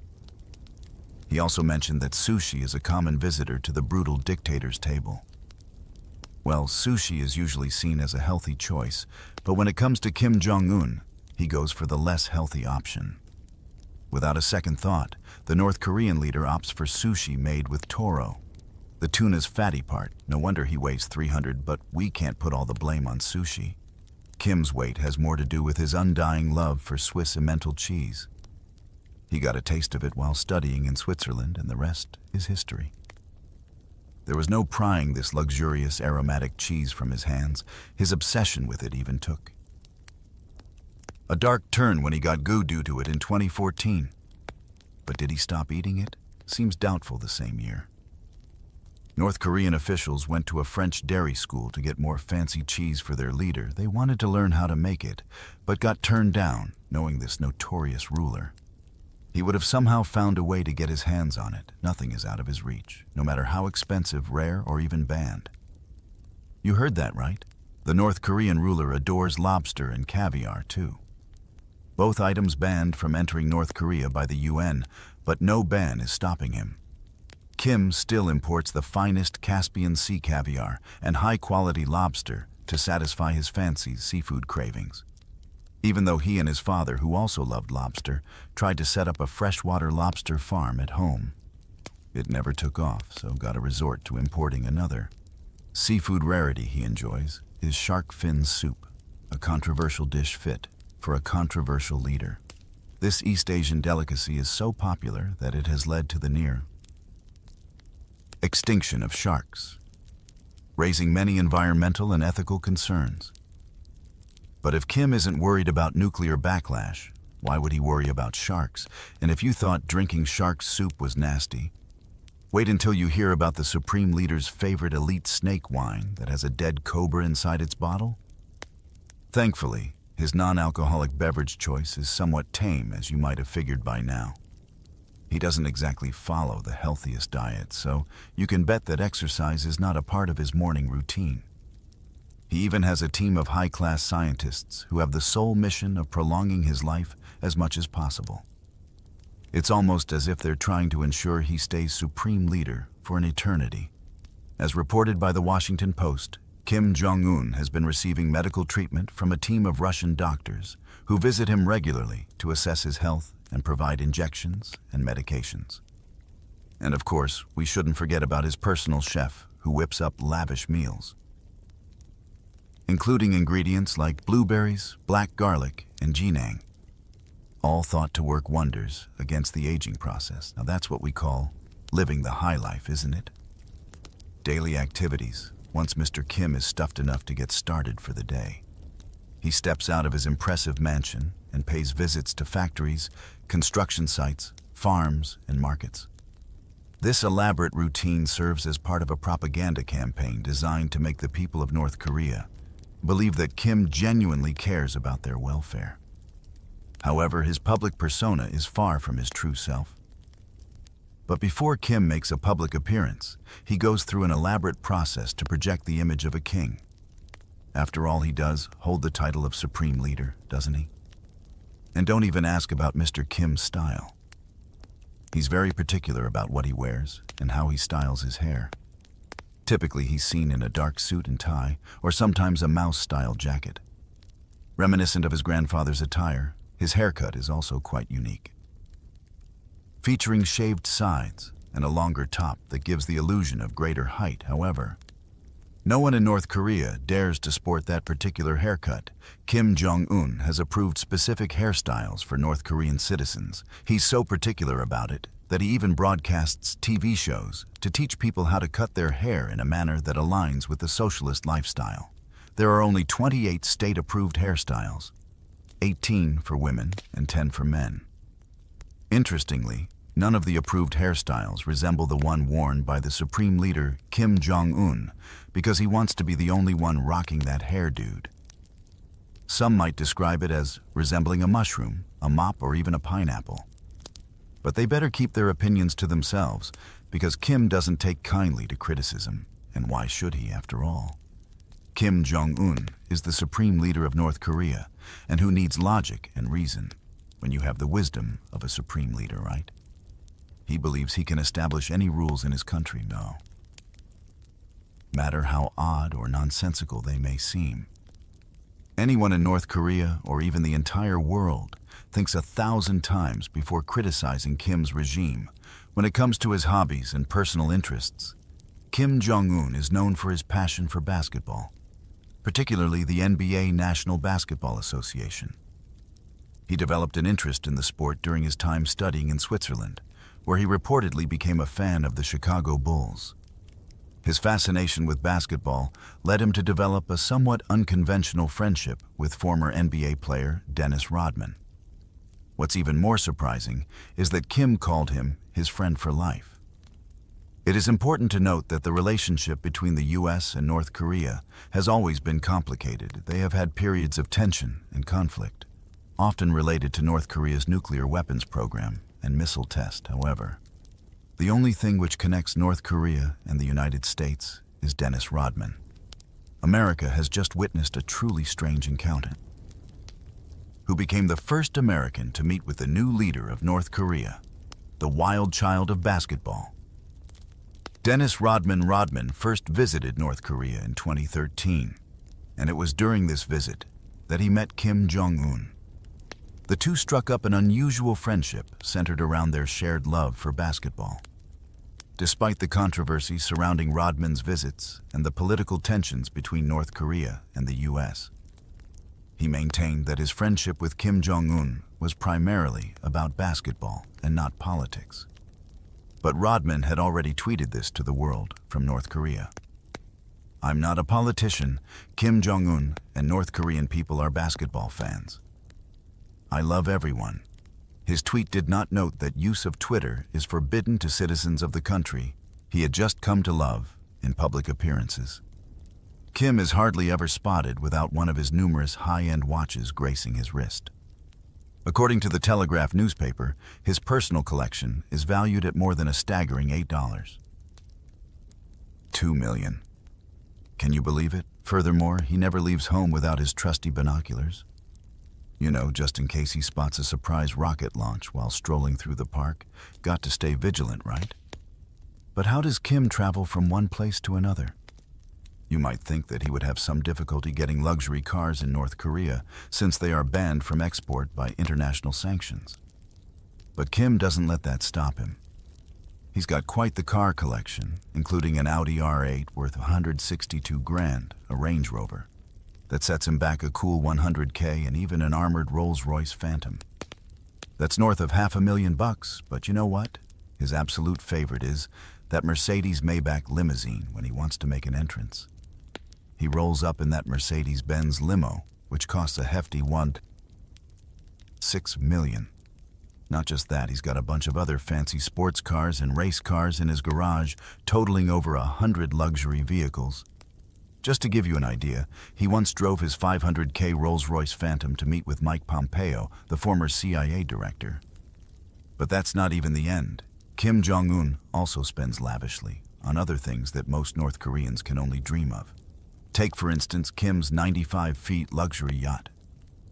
He also mentioned that sushi is a common visitor to the brutal dictator's table. Well, sushi is usually seen as a healthy choice, but when it comes to Kim Jong-un, he goes for the less healthy option. Without a second thought, the North Korean leader opts for sushi made with toro, the tuna's fatty part. No wonder he weighs 300, but we can't put all the blame on sushi. Kim's weight has more to do with his undying love for Swiss Emmental cheese. He got a taste of it while studying in Switzerland, and the rest is history. There was no prying this luxurious aromatic cheese from his hands. His obsession with it even took a dark turn when he got goo due to it in 2014. But did he stop eating it? Seems doubtful the same year. North Korean officials went to a French dairy school to get more fancy cheese for their leader. They wanted to learn how to make it, but got turned down, knowing this notorious ruler. He would have somehow found a way to get his hands on it. Nothing is out of his reach, no matter how expensive, rare, or even banned. You heard that right. The North Korean ruler adores lobster and caviar, too. Both items banned from entering North Korea by the UN, but no ban is stopping him. Kim still imports the finest Caspian Sea caviar and high-quality lobster to satisfy his fancy seafood cravings. Even though he and his father, who also loved lobster, tried to set up a freshwater lobster farm at home. It never took off, so got to resort to importing another. Seafood rarity he enjoys is shark fin soup, a controversial dish fit for a controversial leader. This East Asian delicacy is so popular that it has led to the near extinction of sharks, raising many environmental and ethical concerns. But if Kim isn't worried about nuclear backlash, why would he worry about sharks? And if you thought drinking shark soup was nasty, wait until you hear about the Supreme Leader's favorite elite snake wine that has a dead cobra inside its bottle. Thankfully, his non-alcoholic beverage choice is somewhat tame, as you might have figured by now. He doesn't exactly follow the healthiest diet, so you can bet that exercise is not a part of his morning routine. He even has a team of high-class scientists who have the sole mission of prolonging his life as much as possible. It's almost as if they're trying to ensure he stays supreme leader for an eternity. As reported by the Washington Post, Kim Jong-un has been receiving medical treatment from a team of Russian doctors who visit him regularly to assess his health and provide injections and medications. And of course, we shouldn't forget about his personal chef who whips up lavish meals, including ingredients like blueberries, black garlic, and jinang, all thought to work wonders against the aging process. Now that's what we call living the high life, isn't it? Daily activities, once Mr. Kim is stuffed enough to get started for the day. He steps out of his impressive mansion and pays visits to factories, construction sites, farms, and markets. This elaborate routine serves as part of a propaganda campaign designed to make the people of North Korea believe that Kim genuinely cares about their welfare. However, his public persona is far from his true self. But before Kim makes a public appearance, he goes through an elaborate process to project the image of a king. After all, he does hold the title of Supreme Leader, doesn't he? And don't even ask about Mr. Kim's style. He's very particular about what he wears and how he styles his hair. Typically, he's seen in a dark suit and tie, or sometimes a mouse-style jacket. Reminiscent of his grandfather's attire, his haircut is also quite unique, featuring shaved sides and a longer top that gives the illusion of greater height. However, no one in North Korea dares to sport that particular haircut. Kim Jong-un has approved specific hairstyles for North Korean citizens. He's so particular about it that he even broadcasts TV shows to teach people how to cut their hair in a manner that aligns with the socialist lifestyle. There are only 28 state-approved hairstyles, 18 for women and 10 for men. Interestingly, none of the approved hairstyles resemble the one worn by the Supreme Leader Kim Jong-un because he wants to be the only one rocking that hair, dude. Some might describe it as resembling a mushroom, a mop, or even a pineapple. But they better keep their opinions to themselves because Kim doesn't take kindly to criticism, and why should he after all? Kim Jong-un is the Supreme Leader of North Korea, and who needs logic and reason when you have the wisdom of a Supreme Leader, right? He believes he can establish any rules in his country, no matter how odd or nonsensical they may seem. Anyone in North Korea, or even the entire world, thinks 1,000 times before criticizing Kim's regime. When it comes to his hobbies and personal interests, Kim Jong-un is known for his passion for basketball, particularly the NBA National Basketball Association. He developed an interest in the sport during his time studying in Switzerland, where he reportedly became a fan of the Chicago Bulls. His fascination with basketball led him to develop a somewhat unconventional friendship with former NBA player Dennis Rodman. What's even more surprising is that Kim called him his friend for life. It is important to note that the relationship between the U.S. and North Korea has always been complicated. They have had periods of tension and conflict, often related to North Korea's nuclear weapons program and missile test. However, the only thing which connects North Korea and the United States is Dennis Rodman. America has just witnessed a truly strange encounter. Who became the first American to meet with the new leader of North Korea, the wild child of basketball. Dennis Rodman first visited North Korea in 2013, and it was during this visit that he met Kim Jong-un. The two struck up an unusual friendship centered around their shared love for basketball. Despite the controversy surrounding Rodman's visits and the political tensions between North Korea and the U.S., he maintained that his friendship with Kim Jong-un was primarily about basketball and not politics. But Rodman had already tweeted this to the world from North Korea. "I'm not a politician. Kim Jong-un and North Korean people are basketball fans. I love everyone." His tweet did not note that use of Twitter is forbidden to citizens of the country he had just come to love in public appearances. Kim is hardly ever spotted without one of his numerous high-end watches gracing his wrist. According to the Telegraph newspaper, his personal collection is valued at more than a staggering $8. $2 million. Can you believe it? Furthermore, he never leaves home without his trusty binoculars. You know, just in case he spots a surprise rocket launch while strolling through the park. Got to stay vigilant, right? But how does Kim travel from one place to another? You might think that he would have some difficulty getting luxury cars in North Korea, since they are banned from export by international sanctions. But Kim doesn't let that stop him. He's got quite the car collection, including an Audi R8 worth $162,000, a Range Rover, that sets him back a cool $100K, and even an armored Rolls-Royce Phantom. That's north of $500,000, but you know what? His absolute favorite is that Mercedes Maybach limousine when he wants to make an entrance. He rolls up in that Mercedes-Benz limo, which costs a hefty $6 million. Not just that, he's got a bunch of other fancy sports cars and race cars in his garage, totaling over 100 luxury vehicles. Just to give you an idea, he once drove his $500K Rolls-Royce Phantom to meet with Mike Pompeo, the former CIA director. But that's not even the end. Kim Jong-un also spends lavishly on other things that most North Koreans can only dream of. Take, for instance, Kim's 95-feet luxury yacht.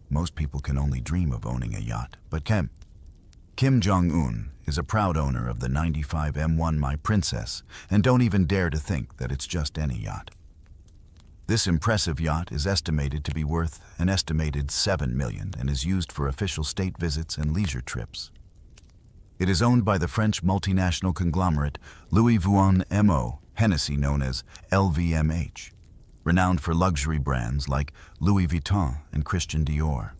Most people can only dream of owning a yacht, but Kim Jong-un is a proud owner of the 95 M1 My Princess, and don't even dare to think that it's just any yacht. This impressive yacht is estimated to be worth an estimated $7 million and is used for official state visits and leisure trips. It is owned by the French multinational conglomerate Louis Vuitton Mo Hennessy, known as LVMH, renowned for luxury brands like Louis Vuitton and Christian Dior.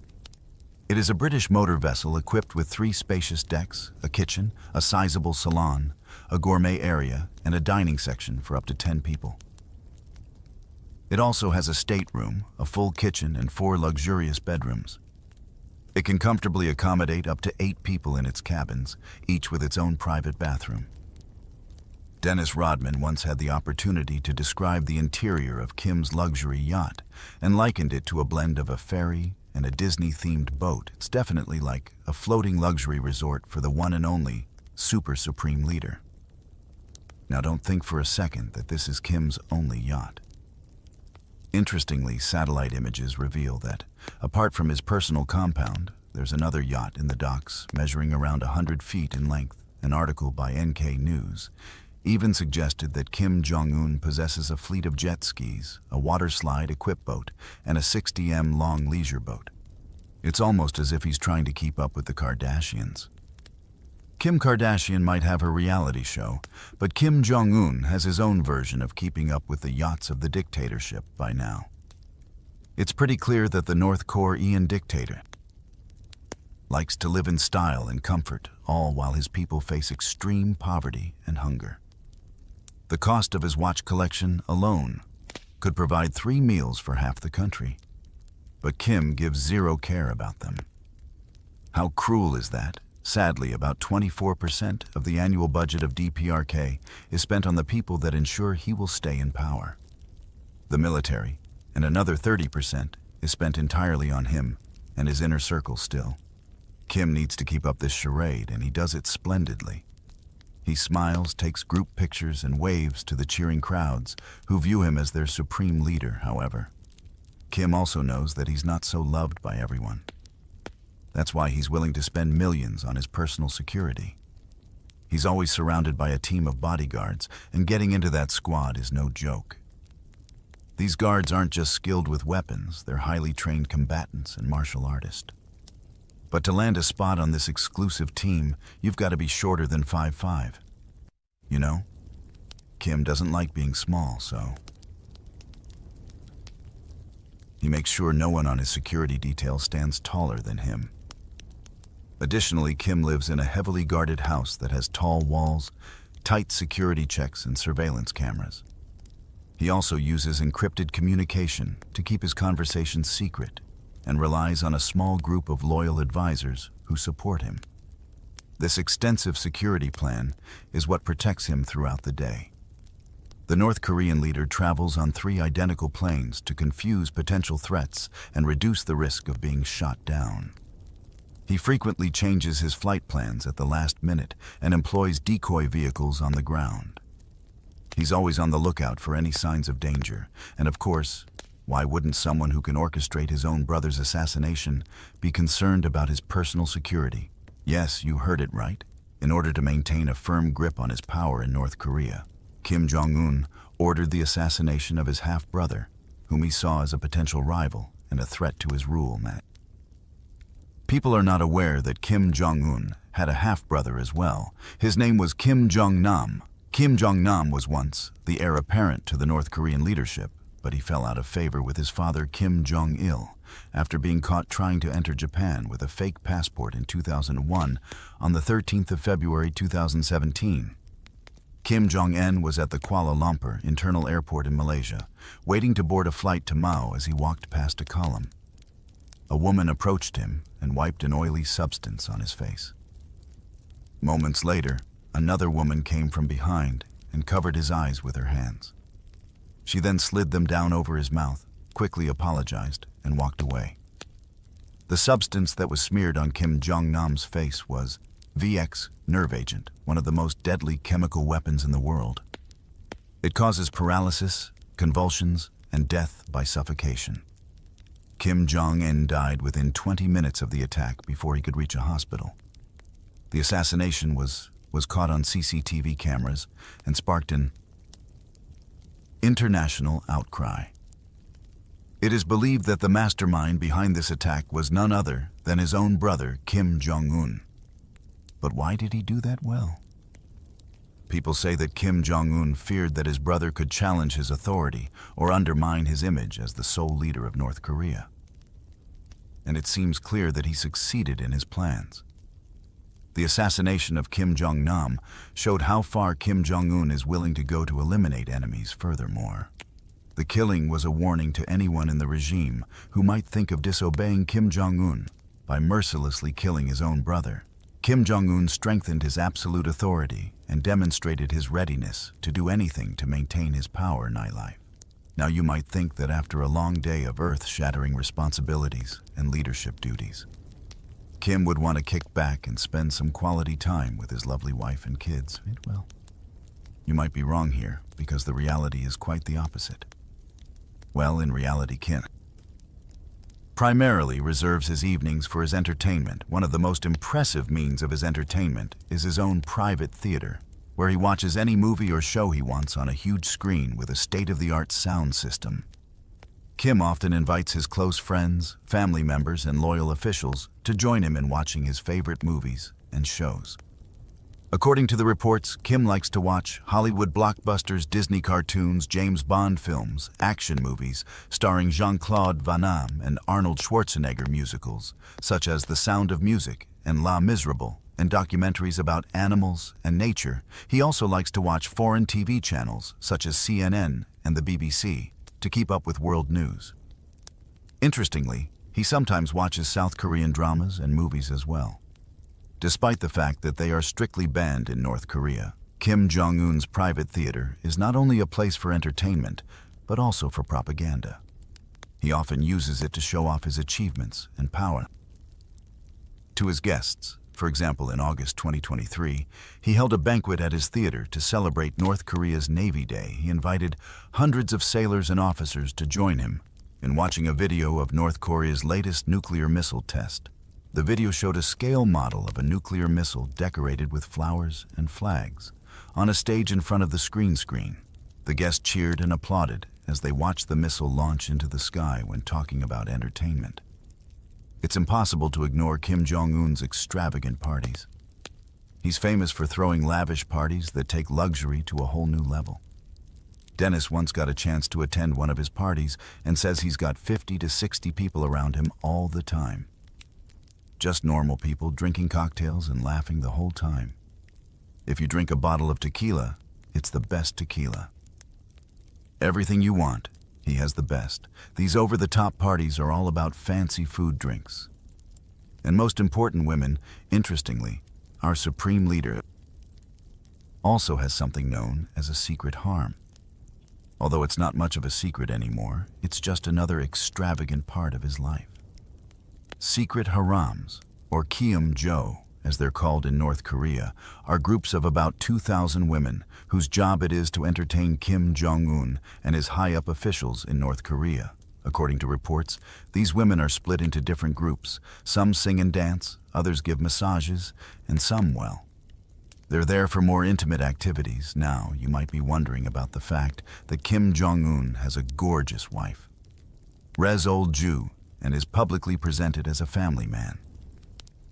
It is a British motor vessel equipped with 3 spacious decks, a kitchen, a sizable salon, a gourmet area, and a dining section for up to 10 people. It also has a stateroom, a full kitchen, and 4 luxurious bedrooms. It can comfortably accommodate up to 8 people in its cabins, each with its own private bathroom. Dennis Rodman once had the opportunity to describe the interior of Kim's luxury yacht and likened it to a blend of a ferry and a Disney-themed boat. It's definitely like a floating luxury resort for the one and only super supreme leader. Now don't think for a second that this is Kim's only yacht. Interestingly, satellite images reveal that, apart from his personal compound, there's another yacht in the docks measuring around 100 feet in length. An article by NK News even suggested that Kim Jong-un possesses a fleet of jet skis, a water slide equipped boat, and a 60m long leisure boat. It's almost as if he's trying to keep up with the Kardashians. Kim Kardashian might have her reality show, but Kim Jong-un has his own version of keeping up with the yachts of the dictatorship by now. It's pretty clear that the North Korean dictator likes to live in style and comfort, all while his people face extreme poverty and hunger. The cost of his watch collection alone could provide 3 meals for half the country. But Kim gives zero care about them. How cruel is that? Sadly, about 24% of the annual budget of DPRK is spent on the people that ensure he will stay in power. The military, and another 30% is spent entirely on him and his inner circle still. Kim needs to keep up this charade, and he does it splendidly. He smiles, takes group pictures, and waves to the cheering crowds, who view him as their supreme leader, however. Kim also knows that he's not so loved by everyone. That's why he's willing to spend millions on his personal security. He's always surrounded by a team of bodyguards, and getting into that squad is no joke. These guards aren't just skilled with weapons, they're highly trained combatants and martial artists. But to land a spot on this exclusive team, you've got to be shorter than 5'5". You know, Kim doesn't like being small, so he makes sure no one on his security detail stands taller than him. Additionally, Kim lives in a heavily guarded house that has tall walls, tight security checks, and surveillance cameras. He also uses encrypted communication to keep his conversations secret and relies on a small group of loyal advisors who support him. This extensive security plan is what protects him throughout the day. The North Korean leader travels on 3 identical planes to confuse potential threats and reduce the risk of being shot down. He frequently changes his flight plans at the last minute and employs decoy vehicles on the ground. He's always on the lookout for any signs of danger, and of course, why wouldn't someone who can orchestrate his own brother's assassination be concerned about his personal security? Yes, you heard it right. In order to maintain a firm grip on his power in North Korea, Kim Jong-un ordered the assassination of his half-brother, whom he saw as a potential rival and a threat to his rule. People are not aware that Kim Jong-un had a half-brother as well. His name was Kim Jong-nam. Kim Jong-nam was once the heir apparent to the North Korean leadership, but he fell out of favor with his father Kim Jong-il after being caught trying to enter Japan with a fake passport in 2001 on the 13th of February 2017. Kim Jong-un was at the Kuala Lumpur Internal Airport in Malaysia, waiting to board a flight to Mao as he walked past a column. A woman approached him and wiped an oily substance on his face. Moments later, another woman came from behind and covered his eyes with her hands. She then slid them down over his mouth, quickly apologized, and walked away. The substance that was smeared on Kim Jong-nam's face was VX nerve agent, one of the most deadly chemical weapons in the world. It causes paralysis, convulsions, and death by suffocation. Kim Jong-un died within 20 minutes of the attack before he could reach a hospital. The assassination was caught on CCTV cameras and sparked an international outcry. It is believed that the mastermind behind this attack was none other than his own brother, Kim Jong-un. But why did he do that well? People say that Kim Jong-un feared that his brother could challenge his authority or undermine his image as the sole leader of North Korea. And it seems clear that he succeeded in his plans. The assassination of Kim Jong-nam showed how far Kim Jong-un is willing to go to eliminate enemies furthermore. The killing was a warning to anyone in the regime who might think of disobeying Kim Jong-un by mercilessly killing his own brother. Kim Jong-un strengthened his absolute authority and demonstrated his readiness to do anything to maintain his power in life. Now you might think that after a long day of earth-shattering responsibilities and leadership duties, Kim would want to kick back and spend some quality time with his lovely wife and kids. Well, you might be wrong here, because the reality is quite the opposite. Well, in reality, Kim primarily reserves his evenings for his entertainment. One of the most impressive means of his entertainment is his own private theater, where he watches any movie or show he wants on a huge screen with a state-of-the-art sound system. Kim often invites his close friends, family members, and loyal officials to join him in watching his favorite movies and shows. According to the reports, Kim likes to watch Hollywood blockbusters, Disney cartoons, James Bond films, action movies starring Jean-Claude Van Damme and Arnold Schwarzenegger, musicals such as The Sound of Music and Les Miserables, and documentaries about animals and nature. He also likes to watch foreign TV channels such as CNN and the BBC to keep up with world news. Interestingly, he sometimes watches South Korean dramas and movies as well. Despite the fact that they are strictly banned in North Korea, Kim Jong-un's private theater is not only a place for entertainment, but also for propaganda. He often uses it to show off his achievements and power to his guests. For example, in August 2023, he held a banquet at his theater to celebrate North Korea's Navy Day. He invited hundreds of sailors and officers to join him in watching a video of North Korea's latest nuclear missile test. The video showed a scale model of a nuclear missile decorated with flowers and flags on a stage in front of the screen. The guests cheered and applauded as they watch the missile launch into the sky when talking about entertainment. It's impossible to ignore Kim Jong-un's extravagant parties. He's famous for throwing lavish parties that take luxury to a whole new level. Dennis once got a chance to attend one of his parties and says he's got 50 to 60 people around him all the time. Just normal people drinking cocktails and laughing the whole time. If you drink a bottle of tequila, it's the best tequila. Everything you want, he has the best. These over-the-top parties are all about fancy food drinks. And most important, women, interestingly, our supreme leader also has something known as a secret harem. Although it's not much of a secret anymore, it's just another extravagant part of his life. Secret harems, or Kyum-jo, as they're called in North Korea, are groups of about 2,000 women whose job it is to entertain Kim Jong-un and his high-up officials in North Korea. According to reports, these women are split into different groups. Some sing and dance, others give massages, and some, well, they're there for more intimate activities. Now, you might be wondering about the fact that Kim Jong-un has a gorgeous wife, Rez Ol-ju, and is publicly presented as a family man.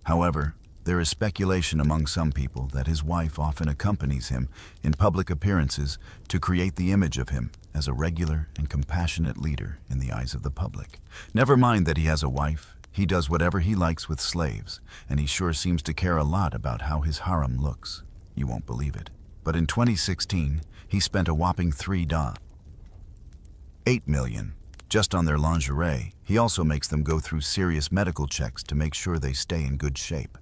However, there is speculation among some people that his wife often accompanies him in public appearances to create the image of him as a regular and compassionate leader in the eyes of the public. Never mind that he has a wife, he does whatever he likes with slaves, and he sure seems to care a lot about how his harem looks. You won't believe it, but in 2016, he spent a whopping $3.8 million just on their lingerie. He also makes them go through serious medical checks to make sure they stay in good shape.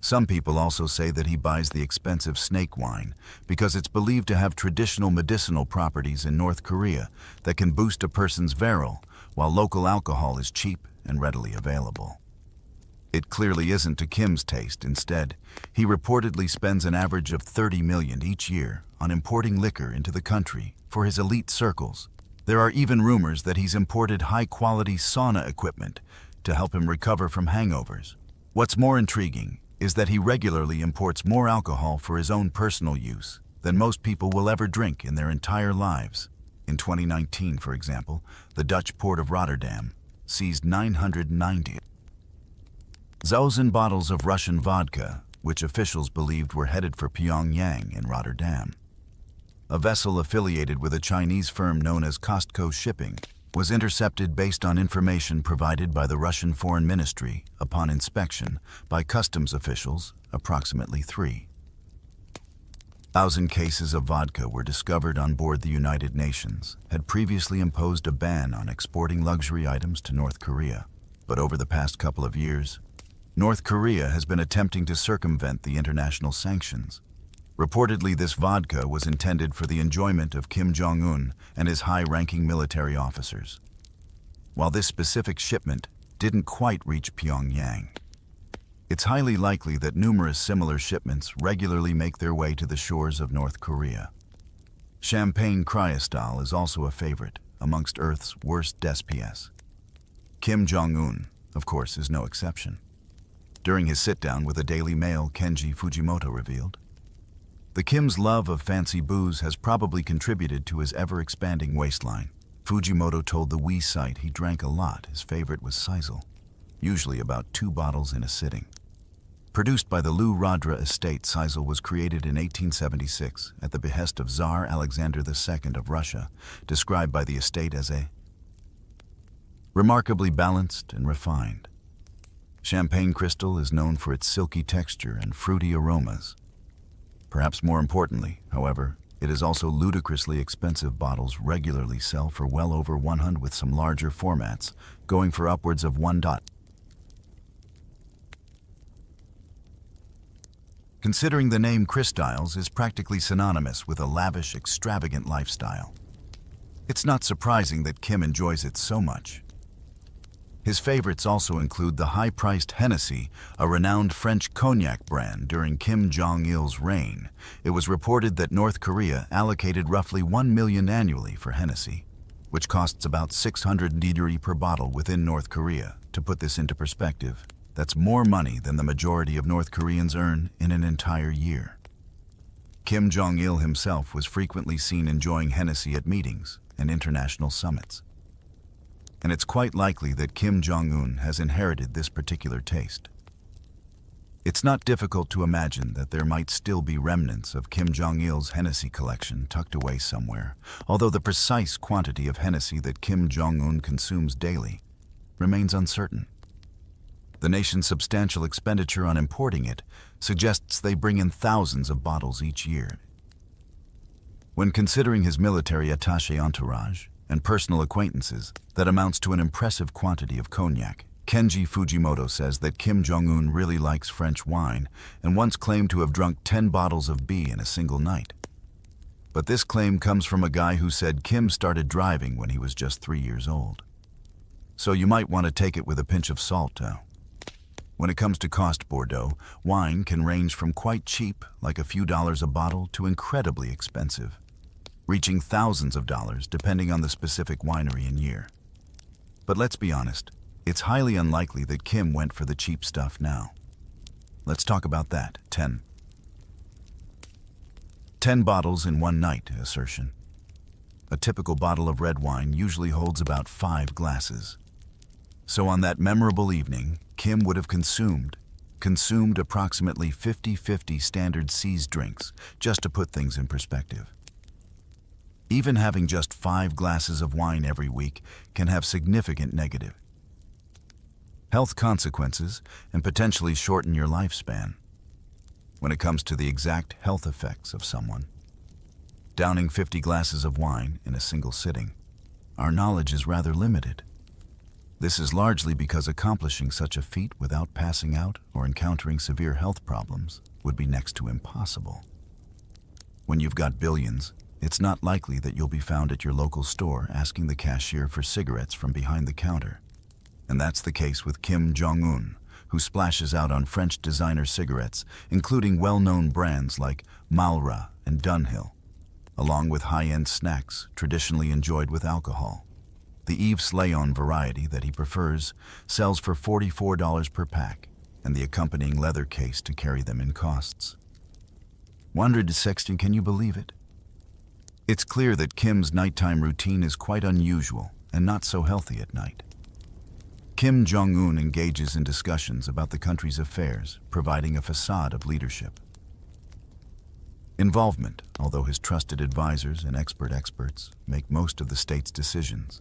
Some people also say that he buys the expensive snake wine because it's believed to have traditional medicinal properties in North Korea that can boost a person's virile, while local alcohol is cheap and readily available. It clearly isn't to Kim's taste. Instead, he reportedly spends an average of $30 million each year on importing liquor into the country for his elite circles. There are even rumors that he's imported high-quality sauna equipment to help him recover from hangovers. What's more intriguing is that he regularly imports more alcohol for his own personal use than most people will ever drink in their entire lives. In 2019, for example, the Dutch port of Rotterdam seized 990,000 bottles of Russian vodka, which officials believed were headed for Pyongyang in Rotterdam. A vessel affiliated with a Chinese firm known as Costco Shipping was intercepted based on information provided by the Russian Foreign Ministry upon inspection by customs officials. Approximately 3,000 cases of vodka were discovered on board. The United Nations had previously imposed a ban on exporting luxury items to North Korea, but over the past couple of years, North Korea has been attempting to circumvent the international sanctions. Reportedly, this vodka was intended for the enjoyment of Kim Jong-un and his high-ranking military officers. While this specific shipment didn't quite reach Pyongyang, it's highly likely that numerous similar shipments regularly make their way to the shores of North Korea. Champagne cryostal is also a favorite amongst Earth's worst despots. Kim Jong-un, of course, is no exception. During his sit-down with the Daily Mail, Kenji Fujimoto revealed, "The Kim's love of fancy booze has probably contributed to his ever-expanding waistline." Fujimoto told the WE site he drank a lot. His favorite was Sisal, usually about 2 bottles in a sitting. Produced by the Lou Radra estate, Sisal was created in 1876 at the behest of Tsar Alexander II of Russia, described by the estate as a remarkably balanced and refined. Champagne crystal is known for its silky texture and fruity aromas. Perhaps more importantly, however, it is also ludicrously expensive. Bottles regularly sell for well over 100, with some larger formats going for upwards of $1. Considering the name Christiles is practically synonymous with a lavish, extravagant lifestyle, it's not surprising that Kim enjoys it so much. His favorites also include the high-priced Hennessy, a renowned French cognac brand. During Kim Jong-il's reign, it was reported that North Korea allocated roughly $1 million annually for Hennessy, which costs about 600 hereditary per bottle within North Korea. To put this into perspective, that's more money than the majority of North Koreans earn in an entire year. Kim Jong-il himself was frequently seen enjoying Hennessy at meetings, and international summits. And it's quite likely that Kim Jong-un has inherited this particular taste. It's not difficult to imagine that there might still be remnants of Kim Jong-il's Hennessy collection tucked away somewhere, although the precise quantity of Hennessy that Kim Jong-un consumes daily remains uncertain. The nation's substantial expenditure on importing it suggests they bring in thousands of bottles each year. When considering his military attaché entourage and personal acquaintances, that amounts to an impressive quantity of cognac. Kenji Fujimoto says that Kim Jong-un really likes French wine and once claimed to have drunk 10 bottles of B in a single night. But this claim comes from a guy who said Kim started driving when he was just 3 years old. So you might want to take it with a pinch of salt, though. When it comes to cost, Bordeaux wine can range from quite cheap, like a few dollars a bottle, to incredibly expensive, reaching thousands of dollars depending on the specific winery and year. But let's be honest, it's highly unlikely that Kim went for the cheap stuff now. Let's talk about that. 10 bottles in one night assertion. A typical bottle of red wine usually holds about 5 glasses. So on that memorable evening, Kim would have consumed approximately 50-50 standard seized drinks, just to put things in perspective. Even having just 5 glasses of wine every week can have significant negative health consequences and potentially shorten your lifespan. When it comes to the exact health effects of someone downing 50 glasses of wine in a single sitting, our knowledge is rather limited. This is largely because accomplishing such a feat without passing out or encountering severe health problems would be next to impossible. When you've got billions, it's not likely that you'll be found at your local store asking the cashier for cigarettes from behind the counter. And that's the case with Kim Jong-un, who splashes out on French designer cigarettes, including well-known brands like Malra and Dunhill, along with high-end snacks traditionally enjoyed with alcohol. The Yves Leon variety that he prefers sells for $44 per pack, and the accompanying leather case to carry them in costs. 160, can you believe it? It's clear that Kim's nighttime routine is quite unusual and not so healthy at night. Kim Jong-un engages in discussions about the country's affairs, providing a facade of leadership. Involvement, although his trusted advisors and experts make most of the state's decisions.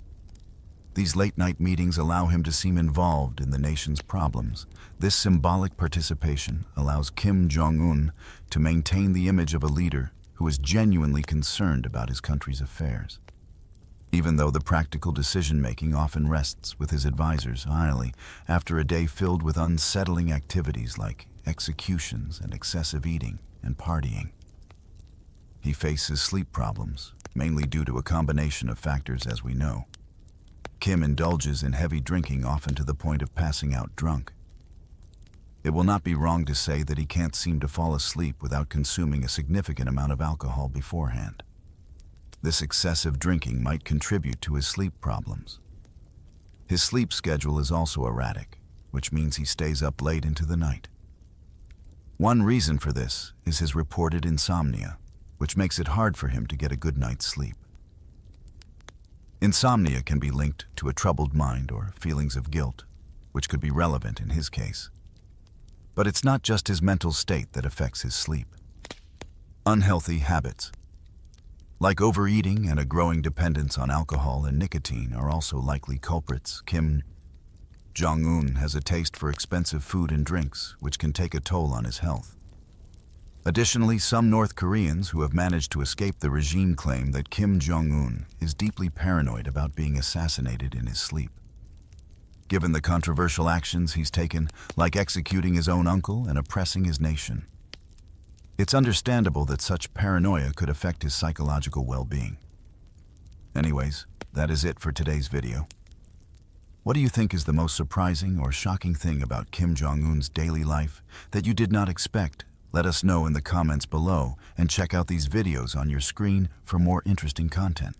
These late-night meetings allow him to seem involved in the nation's problems. This symbolic participation allows Kim Jong-un to maintain the image of a leader who is genuinely concerned about his country's affairs. Even though the practical decision-making often rests with his advisors idly after a day filled with unsettling activities like executions and excessive eating and partying. He faces sleep problems, mainly due to a combination of factors, as we know. Kim indulges in heavy drinking, often to the point of passing out drunk. It will not be wrong to say that he can't seem to fall asleep without consuming a significant amount of alcohol beforehand. This excessive drinking might contribute to his sleep problems. His sleep schedule is also erratic, which means he stays up late into the night. One reason for this is his reported insomnia, which makes it hard for him to get a good night's sleep. Insomnia can be linked to a troubled mind or feelings of guilt, which could be relevant in his case. But it's not just his mental state that affects his sleep. Unhealthy habits, like overeating and a growing dependence on alcohol and nicotine, are also likely culprits. Kim Jong-un has a taste for expensive food and drinks, which can take a toll on his health. Additionally, some North Koreans who have managed to escape the regime claim that Kim Jong-un is deeply paranoid about being assassinated in his sleep. Given the controversial actions he's taken, like executing his own uncle and oppressing his nation, it's understandable that such paranoia could affect his psychological well-being. Anyways, that is it for today's video. What do you think is the most surprising or shocking thing about Kim Jong-un's daily life that you did not expect? Let us know in the comments below, and check out these videos on your screen for more interesting content.